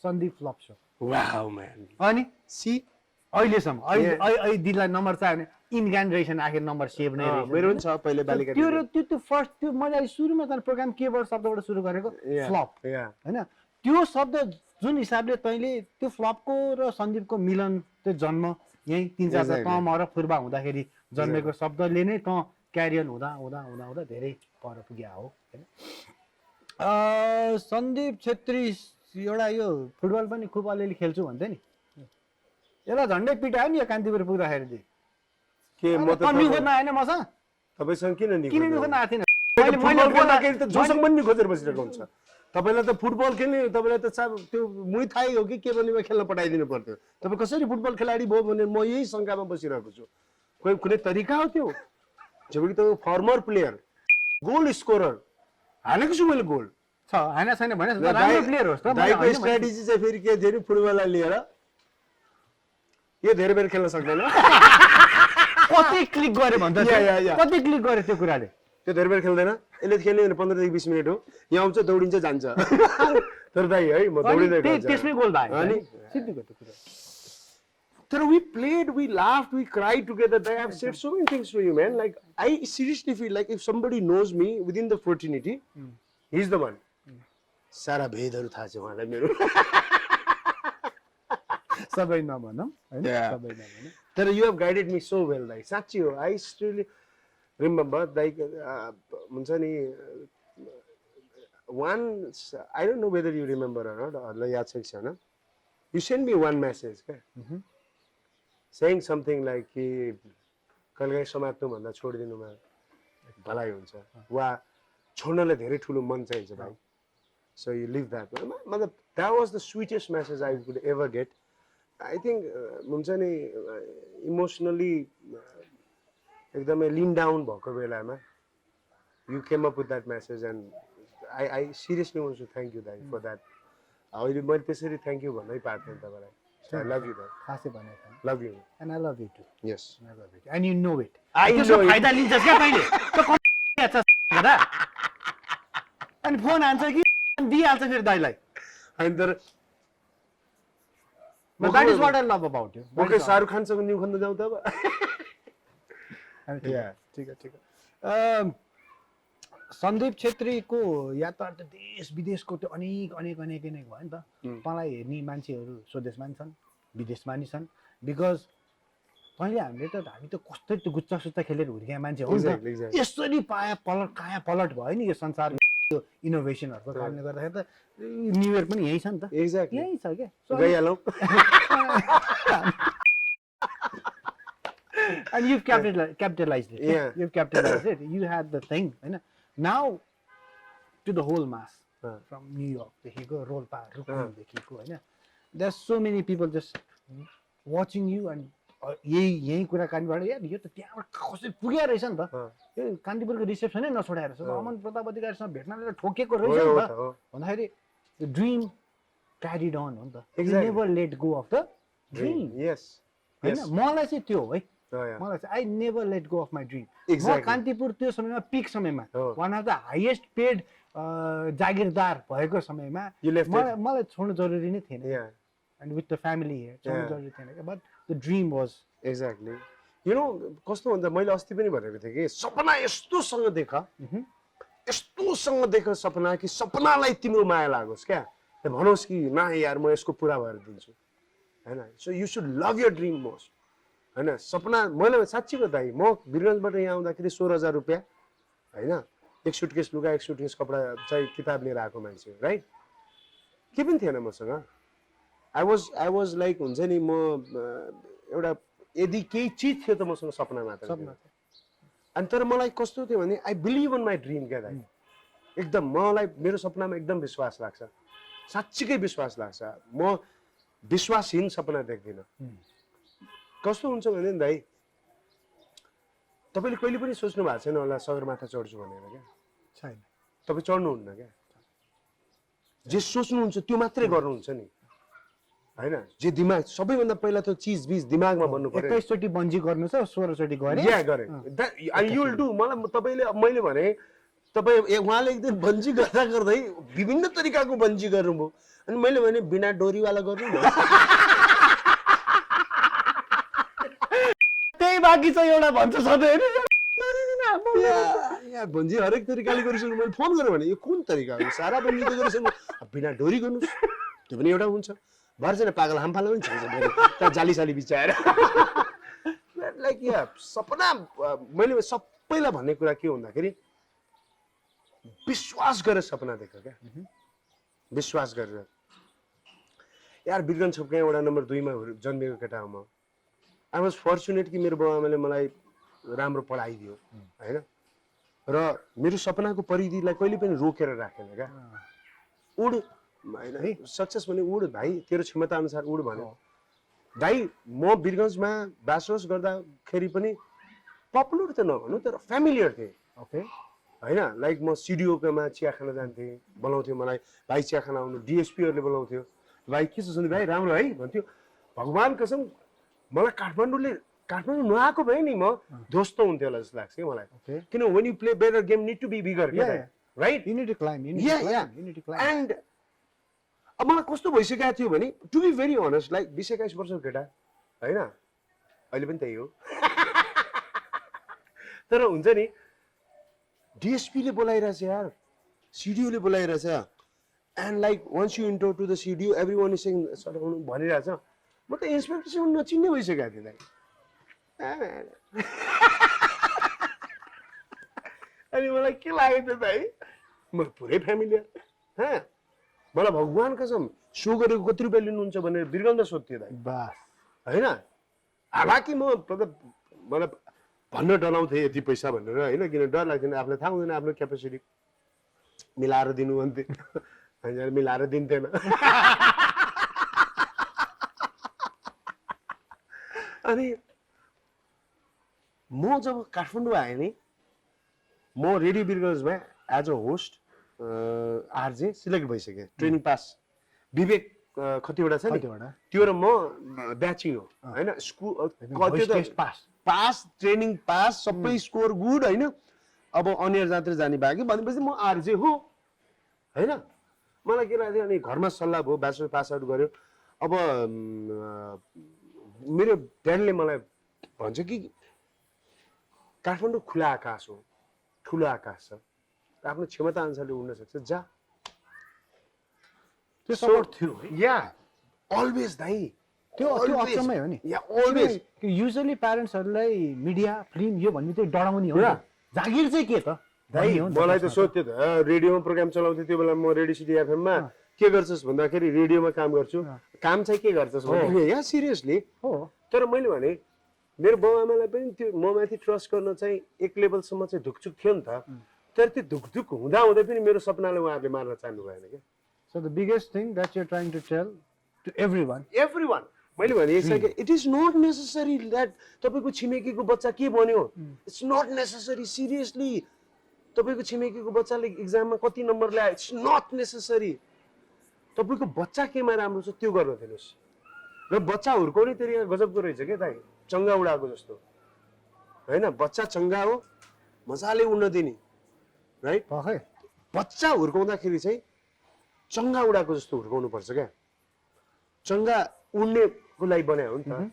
Speaker 5: Sandeep flop so
Speaker 4: wow man
Speaker 5: अनि
Speaker 4: सी
Speaker 5: अहिलेसम्म अहिले दिदीलाई नम्बर चाहियो भने इनगान रहेछ आखिर नम्बर सेभ नै रहेछ
Speaker 4: मेरो पनि छ पहिले बालिका
Speaker 5: त्यो फर्स्ट त्यो मैले सुरुमा त प्रोग्राम केबाट शब्दबाट सुरु गरेको फ्लप होइन त्यो शब्द जुन हिसाबले तैँले त्यो फ्लपको र सन्दीपको मिलन त्यो जन्म यहीँ 3-4 त म र फुर्बा हुँदाखेरि जन्मेको शब्दले नै त क्यारियर हुँदा हुँदा हुँदा हुँदा धेरै पर पुग्या हो होइन सन्दीप छेत्री एउटा यो फुटबल पनि खुब अलिअलि खेल्छु भन्थ्यो नि यसलाई झन्डै पिटायो नि यो कान्तिपुर पुग्दाखेरि चाहिँ
Speaker 4: के म त
Speaker 5: खोज्न आएन मसँग
Speaker 4: तपाईसँग किन
Speaker 5: खोज्न आएको थिएन
Speaker 4: फुटबल खेल्दाखेरि त जोसँग पनि खोजेर बसिरहेको हुन्छ तपाईँलाई त फुटबल खेल्ने तपाईँलाई त त्यो मुई थाहै हो कि के भन्ने खेल्न पठाइदिनु पर्थ्यो तपाईँ कसरी फुटबल खेलाडी भयो भने म यही शङ्कामा बसिरहेको छु कोही कुनै तरिका हो त्यो जबकि त फर्मर प्लेयर गोल स्कोरर हालेको छु मैले गोल
Speaker 5: छ हैन छैन भने राम्रो प्लेयर होस् त
Speaker 4: दाइको स्ट्र्याटेजी चाहिँ फेरि के थियो नि फुटबललाई लिएर यो धेरै बेर खेल्न सक्दैन
Speaker 5: कति क्लिक गरे भन्छ कति क्लिक गरे त्यो कुराले
Speaker 4: त्यो धेरै बेर खेल्दैन यसले खेल्ने भने 15 देखि 20 मिनेट हो यहाँ आउँछ दौडिन्छ जान्छ तर दाइ है म दौडिँदै गर्छु
Speaker 5: त्यसमै गोल भयो अनि सिद्धिको त्यो कुरा
Speaker 4: तर we played, we laughed, we cried together. I have said so many things to you, man. Like, I seriously feel like if somebody knows me within the fraternity, he's the one. सारा भेदहरु थाहा छ उहाँलाई मेरो
Speaker 5: सबै नभनौँ हैन सबै नभनौँ
Speaker 4: तर you have guided me so well, like साच्चै हो. I still remember, like हुन्छ नि once, I don't know whether you remember or not, मलाई याद छ कि छैन. You sent me one message, okay? Saying something like कि कहिलेकाहीँ समात्नु भन्दा छोडिदिनुमा भलाइ हुन्छ वा छोड्नलाई धेरै ठुलो मन चाहिन्छ भाइ. So you leave that. मतलब that was the sweetest message I could ever get. I think हुन्छ नि emotionally एकदमै lean down भएको बेलामा you came up with that message and I seriously want to thank you Dai for that. अहिले मैले त्यसरी thank you भन्नै पार्थेँ तपाईँलाई. So I love you Dai.
Speaker 5: खासै भने त
Speaker 4: Love you.
Speaker 5: And I love you too.
Speaker 4: Yes.
Speaker 5: I love it. And you know it.
Speaker 4: I know
Speaker 5: त्यसको
Speaker 4: it.
Speaker 5: फाइदा लिन्छस् क्या कहिले त्यो याचा गर्दा अनि फोन हान्छ कि दिइहाल्छ फेरि दाइलाई.
Speaker 4: अनि तर
Speaker 5: But that is what I love about you.
Speaker 4: Okay Shahrukh खानसँग न्यू खन्न जाउँ त अब.
Speaker 5: ठिक है. सन्दीप छेत्रीको यात्रा त देश विदेशको त्यो अनेक अनेक अनेक अनेक भयो नि त. तँलाई हेर्ने मान्छेहरू स्वदेशमा नि छन् विदेशमा नि छन् बिकज हामी त कस्तै त्यो गुच्चा सुच्चा खेलेर हुर्किया मान्छे हो नि त. यसरी पाया पलट काया पलट भयो नि यो संसार त्यो इनोभेसनहरूको कारणले गर्दाखेरि त न्यु इयर पनि यही छ नि त. यही छ क्या.
Speaker 4: गइहालौँ.
Speaker 5: And you've capitalized it. Yeah. You've capitalized it. You had the thing. Right? Now, to the whole mass from New York, Rolpa, Rukun, there's so many people just watching you and यही कुरा काण्डबाट यार यो त त्यहाँबाट कसरी पुगेर रहेछ नि त. यो कान्तिपुरको रिसेप्सनै नछोडाएर अमन प्रताप अधिकारीसँग भेट्नाले ठोकेको रहेछ नि त भन्दाखेरि the dream carried on हो नि त. You never let go of the dream.
Speaker 4: Yes.
Speaker 5: हैन मलाई चाहिँ त्यो हो है. मलाई चाहिँ I never let go of my dream. म कान्तिपुर त्यो समयमा पिक समयमा one of the highest paid जागिरदार भएको समयमा मलाई छोड्नु जरुरी नै थिएन. And with the family here, छोड्नु जरुरी थिएन. But the dream was
Speaker 4: exactly. You know कस्तो भन्दा मैले अस्ति पनि भनेको थिएँ कि सपना यस्तोसँग देख यस्तोसँग देख सपना कि सपनालाई तिम्रो माया लागोस् क्या भनोस् कि ना यार म यसको पुरा भएर दिन्छु हैन. So you should love your dream most हैन. सपना मैले साच्चीको दाइ म वीरगन्जबाट यहाँ आउँदाखेरि 16,000 रुपियाँ हैन एक सुटकेस लुगा एक सुटकेस कपडा चाहिँ किताब लिएर आएको मान्छे राइट. के पनि थिएन मसँग. I was like हुन्छ नि म एउटा यदि केही चिज थियो त मसँग सपना मात्र थियो. अनि तर मलाई कस्तो थियो भने I believe on my dream क्या दाइ. एकदम मलाई मेरो सपनामा एकदम विश्वास लाग्छ. साँच्चीकै विश्वास लाग्छ. म विश्वासहीन सपना देख्दिनँ. कस्तो हुन्छ भने दाइ तपाईँले कहिले पनि सोच्नु भएको छैन होला सगरमाथा चढ्छु भनेर क्या.
Speaker 5: छैन.
Speaker 4: तपाईँ चढ्नुहुन्न क्या. जे सोच्नुहुन्छ त्यो मात्रै गर्नुहुन्छ नि हैन. जे दिमाग सबैभन्दा पहिला त चिज बीज दिमागमा भन्नु पर्यो.
Speaker 5: 21 चोटी बन्जी गर्नु छ 16 चोटी गरे.
Speaker 4: या गरे. You will do. मलाई तपाईले मैले भने तपाई उहाँले एक दिन बन्जी गर्दा गर्दै विभिन्न तरिकाको बन्जी गर्नुभयो अनि मैले भने बिना डोरीवाला गर्नु न.
Speaker 5: त्यही बाँकी छ एउटा भन्छ सधैँ हैन.
Speaker 4: या बन्जी हरेक तरिकाले गरिसक्नु. मैले फोन गरेँ भने यो कुन तरिका हो सारा बन्जी त गरिसक्नु बिना डोरी गर्नुस् त्यो पनि एउटा हुन्छ. भर्छ पागल हामफाला पनि छ जाली साली बिचाएर. लाइक या सपना मैले सबैलाई भन्ने कुरा के भन्दाखेरि विश्वास गरेर सपना देख क्या. विश्वास गरेर यार वीरगन्ज छोपका एउटा नम्बर 2 मा जन्मेको केटा हो म. आई वाज फर्चुनेट कि मेरो बाउ आमाले मलाई राम्रो पढाइदियो हैन. र मेरो सपनाको परिधिलाई कहिले पनि रोकेर राखेन क्या उड होइन सक्सेस भने उड भाइ तेरो क्षमता अनुसार उड भन्यो भाइ म वीरगन्जमा ब्याचलर्स गर्दाखेरि पनि पपुलर त नभनौँ तर फ्यामिलियर थिएँ
Speaker 5: ओके
Speaker 4: होइन लाइक म स्टुडियोमा चिया खान जान्थेँ बोलाउँथ्यो मलाई भाइ चिया खान आउनु डिएसपीहरूले बोलाउँथ्यो भाइ के छ सन्दीप भाइ राम्रो है भन्थ्यो भगवान् कसम मलाई काठमाडौँ नआएको भए नि म दोस्त हुन्थ्यो होला जस्तो लाग्छ कि मलाई किन when you play better game need to be bigger right
Speaker 5: you need to climb you need to climb
Speaker 4: and अब मलाई कस्तो भइसकेको थियो भने to be very honest like 20-21 वर्षको केटा होइन अहिले पनि त्यही हो तर हुन्छ नि डिएसपीले बोलाइरहेछ यार सिडिओले बोलाइरहेछ and like once you enter to the CDO every one is saying सटाउनु भनिरहेछ म त इन्सपेक्टरसँग नचिन्ने भइसकेको थिएँ दाइ अनि मलाई के लाग्यो त भाइ म पुरै फ्यामिली मलाई भगवान् कसम सो गरेको कति रुपियाँ लिनुहुन्छ भनेर वीरगन्ज सोध्थ्यो दाइ
Speaker 5: बस
Speaker 4: होइन हालाकि मलाई भन्न डराउँथेँ यति पैसा भनेर होइन किन डर लाग्थेन आफूलाई थाहा हुँदैन आफ्नो क्यापेसिटी मिलाएर दिनु भन्थे होइन मिलाएर दिन्थेन अनि म जब काठमाडौँ आएँ नि म रेडियो वीरगन्जमा as a host RJ select भइसकेँ ट्रेनिङ पास विवेक कतिवटा छ नि त्यो र म ब्याचिङ हो होइन स्कुल पास ट्रेनिङ पास सबै स्कोर गुड होइन अब अनियर जात्रा जाने बाँकी भनेपछि म आरजे हो होइन मलाई के लाग्थ्यो अनि घरमा सल्लाह भयो ब्याचलर पास आउट गर्यो अब मेरो ड्याडले मलाई भन्छ कि काठमाडौँ खुला आकाश हो ठुलो आकाश छ आफ्नो क्षमता अनुसारले उड्न सक्छ जा
Speaker 5: त्यो सपोर्ट थियो
Speaker 4: या अलवेज दाइ
Speaker 5: त्यो अचम्मै हो नि
Speaker 4: या अलवेज
Speaker 5: युजली प्यारेन्ट्सहरूलाई मिडिया फिल्म यो भन्ने चाहिँ डराउने हो जागिर चाहिँ के त
Speaker 4: दाइ मलाई त सोध्थ्यो त रेडियोमा प्रोग्राम चलाउँथ्यो त्यो बेला म रेडियो सिटी एफएममा के गर्छस् भन्दाखेरि रेडियोमा काम गर्छु काम चाहिँ के गर्छस् भन्दाखेरि या सिरियसली
Speaker 5: हो
Speaker 4: तर मैले भने मेरो बाउआमालाई पनि त्यो म माथि ट्रस्ट गर्न चाहिँ एक लेभलसम्म चाहिँ ढुकछुक थियो नि त तर त्यो ढुकढुक हुँदाहुँदै पनि मेरो सपनालाई उहाँहरूले मार्न चाहनु भएन क्या
Speaker 5: so the biggest thing that you are trying to tell to everyone
Speaker 4: मैले भने it is not necessary that तपाईँको छिमेकीको बच्चा के बन्यो इट्स नट नेसेसरी सिरियसली तपाईँको छिमेकीको बच्चाले इक्जाममा कति नम्बर ल्यायो इट्स नट नेसेसरी तपाईँको बच्चा केमा राम्रो छ त्यो गर्न दिनुहोस् र बच्चा हुर्काउने तरिका गजबको रहेछ क्या दाइ चङ्गा उडाएको जस्तो होइन बच्चा चङ्गा हो मजाले उड्न दिने राइट बच्चा हुर्काउँदाखेरि चाहिँ चङ्गा उडाएको जस्तो हुर्काउनु पर्छ क्या चङ्गा उड्नेको लागि बनायो हो नि त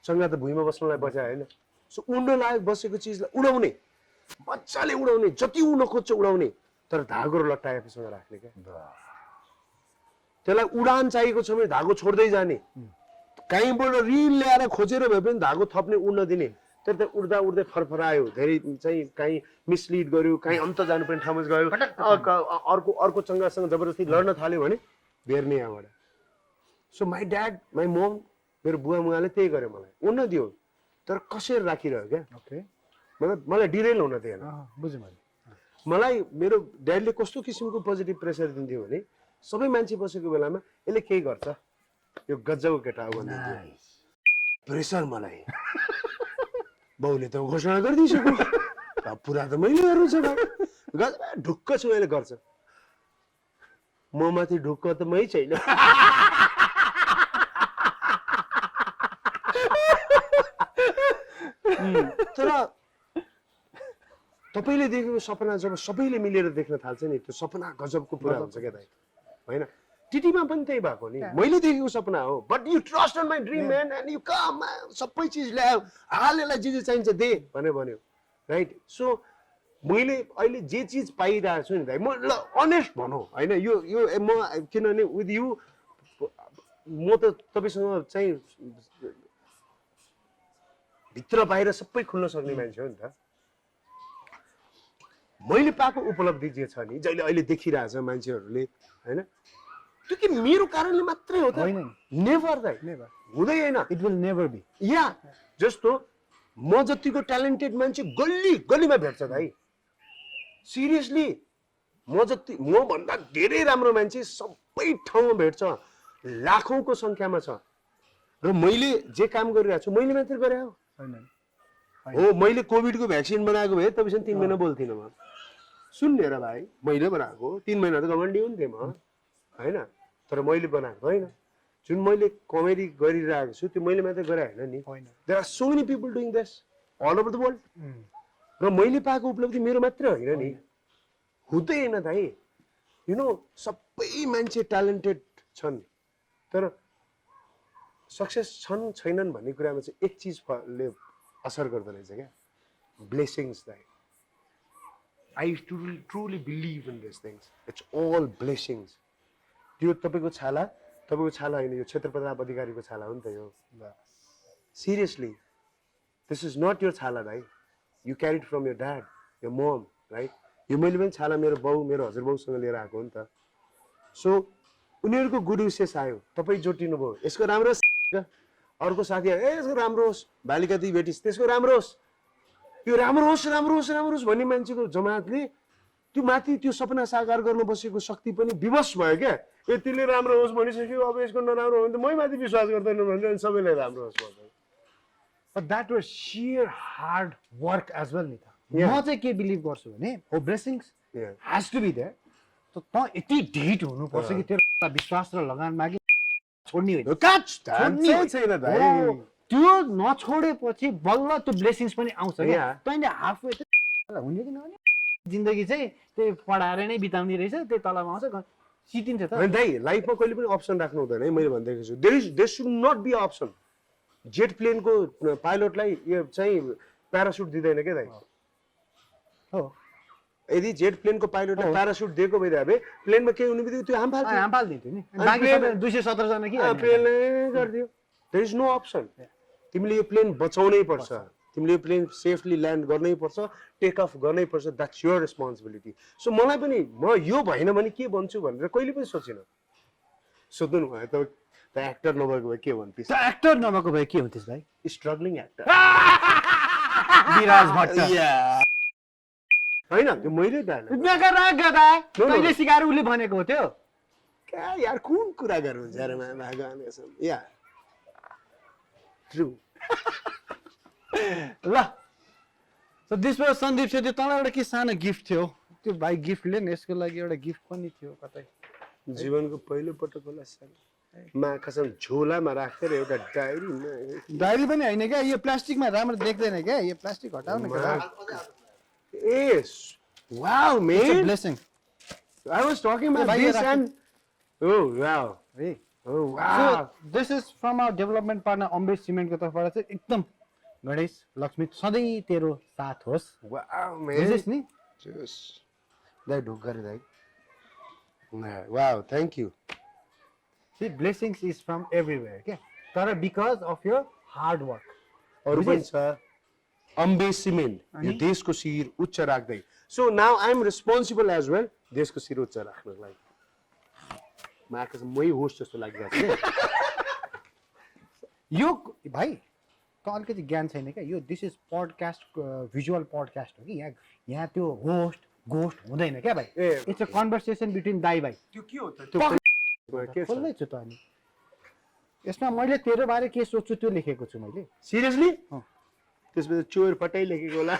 Speaker 4: चङ्गा त भुइँमा बस्नलाई बचायो होइन सो उड्न लायक बसेको चिजलाई उडाउने मजाले उडाउने जति उड्न खोज्छ उडाउने तर धागो र लट्टा आफूसँग राख्ने क्या त्यसलाई उडान चाहिएको छ भने धागो छोड्दै जाने कहीँबाट रिल ल्याएर खोजेर भए पनि धागो थप्ने उड्न दिने तर त्यो उड्दा उड्दै फरफरायो धेरै चाहिँ कहीँ मिसलिड गर्यो कहीँ अन्त जानुपर्ने ठाउँमा गयो अर्को चङ्गासँग जबरजस्ती लड्न थाल्यो भने बेर्ने यहाँबाट सो माई ड्याड माई मम मेरो बुवा मुवाले त्यही गर्यो मलाई उड्न दियो तर कसरी राखिरह्यो क्या मतलब मलाई डिरेल हुन दिएन
Speaker 5: बुझेँ मैले
Speaker 4: मलाई मेरो ड्याडले कस्तो किसिमको पोजिटिभ प्रेसर दिन्थ्यो भने सबै मान्छे बसेको बेलामा यसले केही गर्छ यो गजबको केटा हो भन्दै प्रेसर मलाई बाउले त घोषणा गरिदिइसक्यो पुरा त मैले गर्नु छ ढुक्क छु मैले गर्छ म माथि ढुक्क त मै छैन तर तपाईँले देखेको सपना जब सबैले मिलेर देख्न थाल्छ नि त्यो सपना गजबको पुरा हुन्छ क्या दाइ होइन टिटीमा पनि त्यही भएको नि मैले देखेको सपना हो but you trust on my dream man and you come सबै चिज ल्यायो हाललाई जे चाहिन्छ दे भनेर भन्यो राइट सो मैले अहिले जे चिज पाइरहेको छु नि दाइ म ल अनेस्ट भनौँ होइन यो म किनभने विथ यु म त तपाईँसँग चाहिँ भित्र बाहिर सबै खुल्न सक्ने मान्छे हो नि त मैले पाएको उपलब्धि जे छ नि जहिले अहिले देखिरहेछ मान्छेहरूले होइन त्यो कि मेरो कारणले मात्रै हो त नेभर दाइ नेभर हुँदै होइन
Speaker 5: इट विल नेभर बी
Speaker 4: या जस्तो म जतिको ट्यालेन्टेड मान्छे गल्ली गल्लीमा भेट्छ दाइ सिरियसली म भन्दा धेरै राम्रो मान्छे सबै ठाउँमा भेट्छ, लाखौंको संख्यामा छ। र मैले जे काम गरिरहेको छु मैले मात्रै गरे हो। मैले कोभिडको भ्याक्सिन बनाएको भए तपाईँसँग 3 महिना बोल्थिनँ म। सुन्ने र भाइ, मैले बनाएको 3 महिना त घमण्डी हुन्थेँ म होइन, तर मैले बनाएको होइन। जुन मैले कमेडी गरिरहेको छु त्यो मैले मात्रै गरे होइन नि। There are so many people doing this all over the world. र मैले पाएको उपलब्धि मेरो मात्रै होइन नि, हुँदैन दाइ। यु नो सबै मान्छे ट्यालेन्टेड छन्, तर सक्सेस छन् छैनन् भन्ने कुरामा चाहिँ एक चिजले असर गर्दो रहेछ क्या, ब्लेसिङ्स दाइ। I truly believe in this things, it's all blessings. त्यो तपाईँको छाला होइन, यो क्षेत्र प्रताप अधिकारीको छाला हो नि त यो। Seriously this is not your छाला दाइ, you carried from your dad, your mom, right. यो मैले पनि छाला मेरो बाउ मेरो हजुरबाउसँग लिएर आएको हो नि त। सो उनीहरूको गुड विशेष आयो, तपाईँ जोटिनु भयो, यसको राम्रो होस्, अर्को साथी आयो यसको राम्रो होस्, बालिका ती भेटिस् त्यसको राम्रो होस्, यो राम्रो होस् भन्ने मान्छेको जमातले त्यो माथि त्यो सपना साकार गर्न बसेको शक्ति पनि विवश भयो क्या। त्यसले राम्रो होस् भनिसक्यो, अब यसको नराम्रो हो भने त मै माथि विश्वास गर्दैन भने सबैलाई राम्रो होस् भन्छ।
Speaker 5: But that was sheer hard work as well नि त। म चाहिँ के बिलिभ गर्छु भने हो blessings has to be there। त यति ढिट हुनुपर्छ कि तेरो विश्वास र लगानमा कि छोड्ने होइन, त्यो नछोडेपछि बल्ल त्यो ब्लेसिङ्स पनि आउँछ क्या। तैँले हाफवे हुने कि नहुने जिन्दगी चाहिँ त्यही पढाएर नै बिताउने रहेछ, त्यही तलमा आउँछ सिटिन्छ त।
Speaker 4: दाइ लाइफमा कहिले पनि अप्सन राख्नु हुँदैन है, मैले भनिदिएको छु। There should not be option. Jet प्लेनको पाइलटलाई यो चाहिँ प्यारासुट दिँदैन क्या दाइ।
Speaker 5: हो,
Speaker 4: यदि जेट प्लेनको पाइलटलाई प्यारासुट दिएको भइदिए प्लेनमा केही हुने बित्तिकै त्यो
Speaker 5: हाम फाल्दिन्थ्यो नि, बाँकी 217 जना के
Speaker 4: प्लेनले गरिदियो। There is no option. तिमीले यो प्लेन बचाउनै पर्छ, तिमीले यो प्लेन सेफली ल्यान्ड गर्नै पर्छ, टेक अफ गर्नै पर्छ, द्याट्स योर रेस्पोन्सिबिलिटी। सो मलाई पनि म यो भएन भने के भन्छु भनेर कहिले पनि सोचिनँ। सोध्नु भयो त एक्टर नभएको भए के भन्थिस्?
Speaker 5: एक्टर नभएको भए के हुन्थिस् भाइ?
Speaker 4: स्ट्रगलिङ एक्टर
Speaker 5: विराज भट्ट
Speaker 4: होइन, त्यो मैले
Speaker 5: तैँले सिकाएर उसले भनेको हो त्यो।
Speaker 4: क्या यार कुन कुरा गर्नुहुन्छ यार भगवान कसम या ट्रु।
Speaker 5: ल सो दिस वाज सन्दीप सेठी। तँलाई एउटा के सानो गिफ्ट थियो, त्यो भाइ गिफ्टले नि यसको लागि एउटा गिफ्ट पनि थियो कतै।
Speaker 4: जीवनको पहिलो पटक होला सर मा कसम झोलामा राखेर एउटा
Speaker 5: डायरी पनि होइन क्या, यो प्लास्टिकमा राम्रो देख्दैन क्या, यो प्लास्टिक हटाउन
Speaker 4: Yes. Wow, man.
Speaker 5: It's a blessing.
Speaker 4: I was talking about this and oh wow.
Speaker 5: Hey.
Speaker 4: Oh wow.
Speaker 5: So this is from our development partner Ambesh Cement को तर्फबाट चाहिँ एकदम गणेश लक्ष्मी सधैँ तेरो साथ होस्।
Speaker 4: Wow, man.
Speaker 5: This is नि
Speaker 4: Just that ढोक गरे दाइ। Wow, thank you.
Speaker 5: See, blessings is from everywhere, okay? तर because of your hard work.
Speaker 4: अरु पनि छ अम्बेस सिमेन्ट यो देशको शिर उच्च राख्दै। So now I am responsible as well देशको शिर उच्च राख्नलाई। मार्कस मै होस्ट जस्तो लागिरहेको छ।
Speaker 5: यो भाइ त अलिकति ज्ञान छैन क्या, यो this is podcast visual podcast हो कि यहाँ त्यो होस्ट गोस्ट हुँदैन क्या भाइ। इट्स अ कन्भर्सेसन बिट्विन दाइ भाइ।
Speaker 4: त्यो के हो त? त्यो
Speaker 5: खोल्दैछु त अनि यसमा मैले तेरो बारे के सोच्छु त्यो लेखेको छु मैले।
Speaker 4: सिरियसली? त्यसपछि चोर फटाइ लेखेको होला।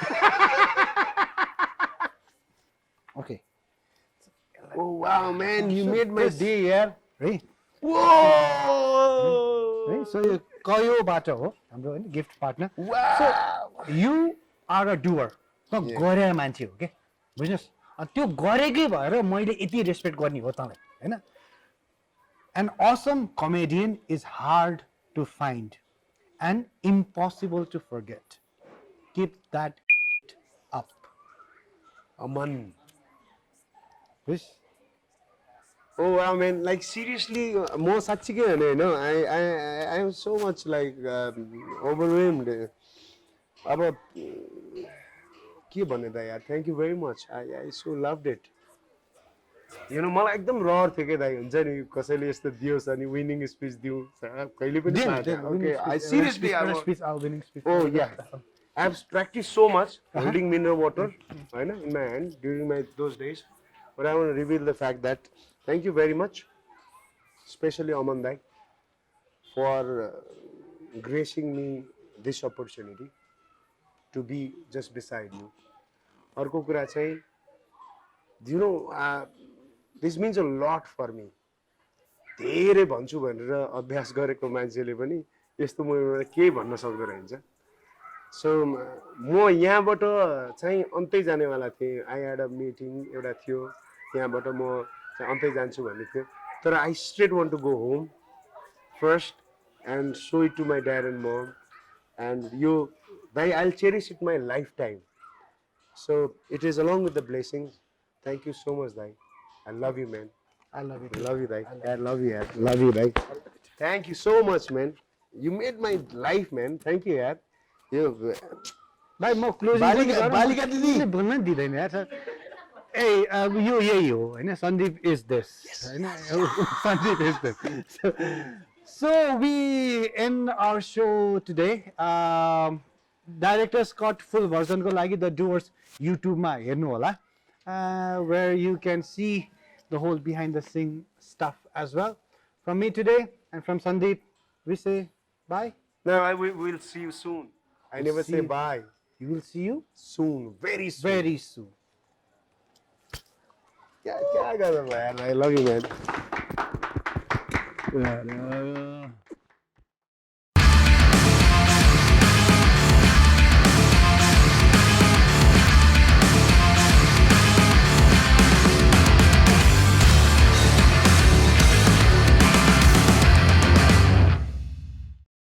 Speaker 5: Okay.
Speaker 4: Oh wow, man, you made my day, यार।
Speaker 5: है
Speaker 4: Whoa!
Speaker 5: सो यो कयोबाट हो हाम्रो हैन gift partner. So you are a doer, त गरे मान्छे हो के, बुझ्नुस्? अनि त्यो गरेकै भएर मैले यति रेस्पेक्ट गर्ने हो तँलाई हैन। An awesome comedian is hard to find and impossible to forget. Keep that up.
Speaker 4: Aman.
Speaker 5: Yes.
Speaker 4: Oh wow, man! Like seriously, more such again. No, I am so much like overwhelmed. About के भन्ने दाइ यार, thank you very much. I so loved it. You know, मलाई एकदम रहर थियो के दाइ, हुन्छ नि कसैले यस्तो दियोस् अनि विनिङ स्पिच दिउँ कहिले पनि। Okay, I seriously I
Speaker 5: speech, our winning speech.
Speaker 4: Oh yeah. I've practiced so much holding mineral water, in my hand during those days. But I want to reveal the fact that thank you very much, especially Aman Dai, for gracing me this opportunity to be just beside you. अर्को कुरा चाहिँ, you know, this means a lot for me. धेरै भन्छु भनेर अभ्यास गरेको मान्छेले पनि यस्तो म के भन्न सक्दो रहन्छ. सो म यहाँबाट चाहिँ अन्तै जानेवाला थिएँ. आई ह्याड अ मिटिङ एउटा थियो, यहाँबाट म चाहिँ अन्तै जान्छु भन्ने थियो. तर I straight want to go home first and so it to my dad and mom. And यो दाइ I will cherish it my lifetime. So it is along with the blessings. Thank you so much दाइ. I love you man.
Speaker 5: I love it.
Speaker 4: Love you, Dai. I love you, yaar. Love you, Dai. Thank you so much, man. You made my life, man. Thank you, yaar. You.
Speaker 5: भाइ म closing
Speaker 2: बालिका दिदी
Speaker 5: भन्न दिँदैन यार sir. ए यो यही हो होइन, सन्दीप इज दिस होइन, Sandeep is this. So we end our show today. Directors cut full भर्जनको लागि द डुवर्स युट्युबमा हेर्नु होला, where you can see the whole behind the scene stuff as well. From me today and from Sandeep, we say bye.
Speaker 4: No, we'll see you soon. I never say bye.
Speaker 5: You will see you
Speaker 4: Soon, very soon.
Speaker 5: very soon.
Speaker 4: क्या कर रहा है, man? I love you, man.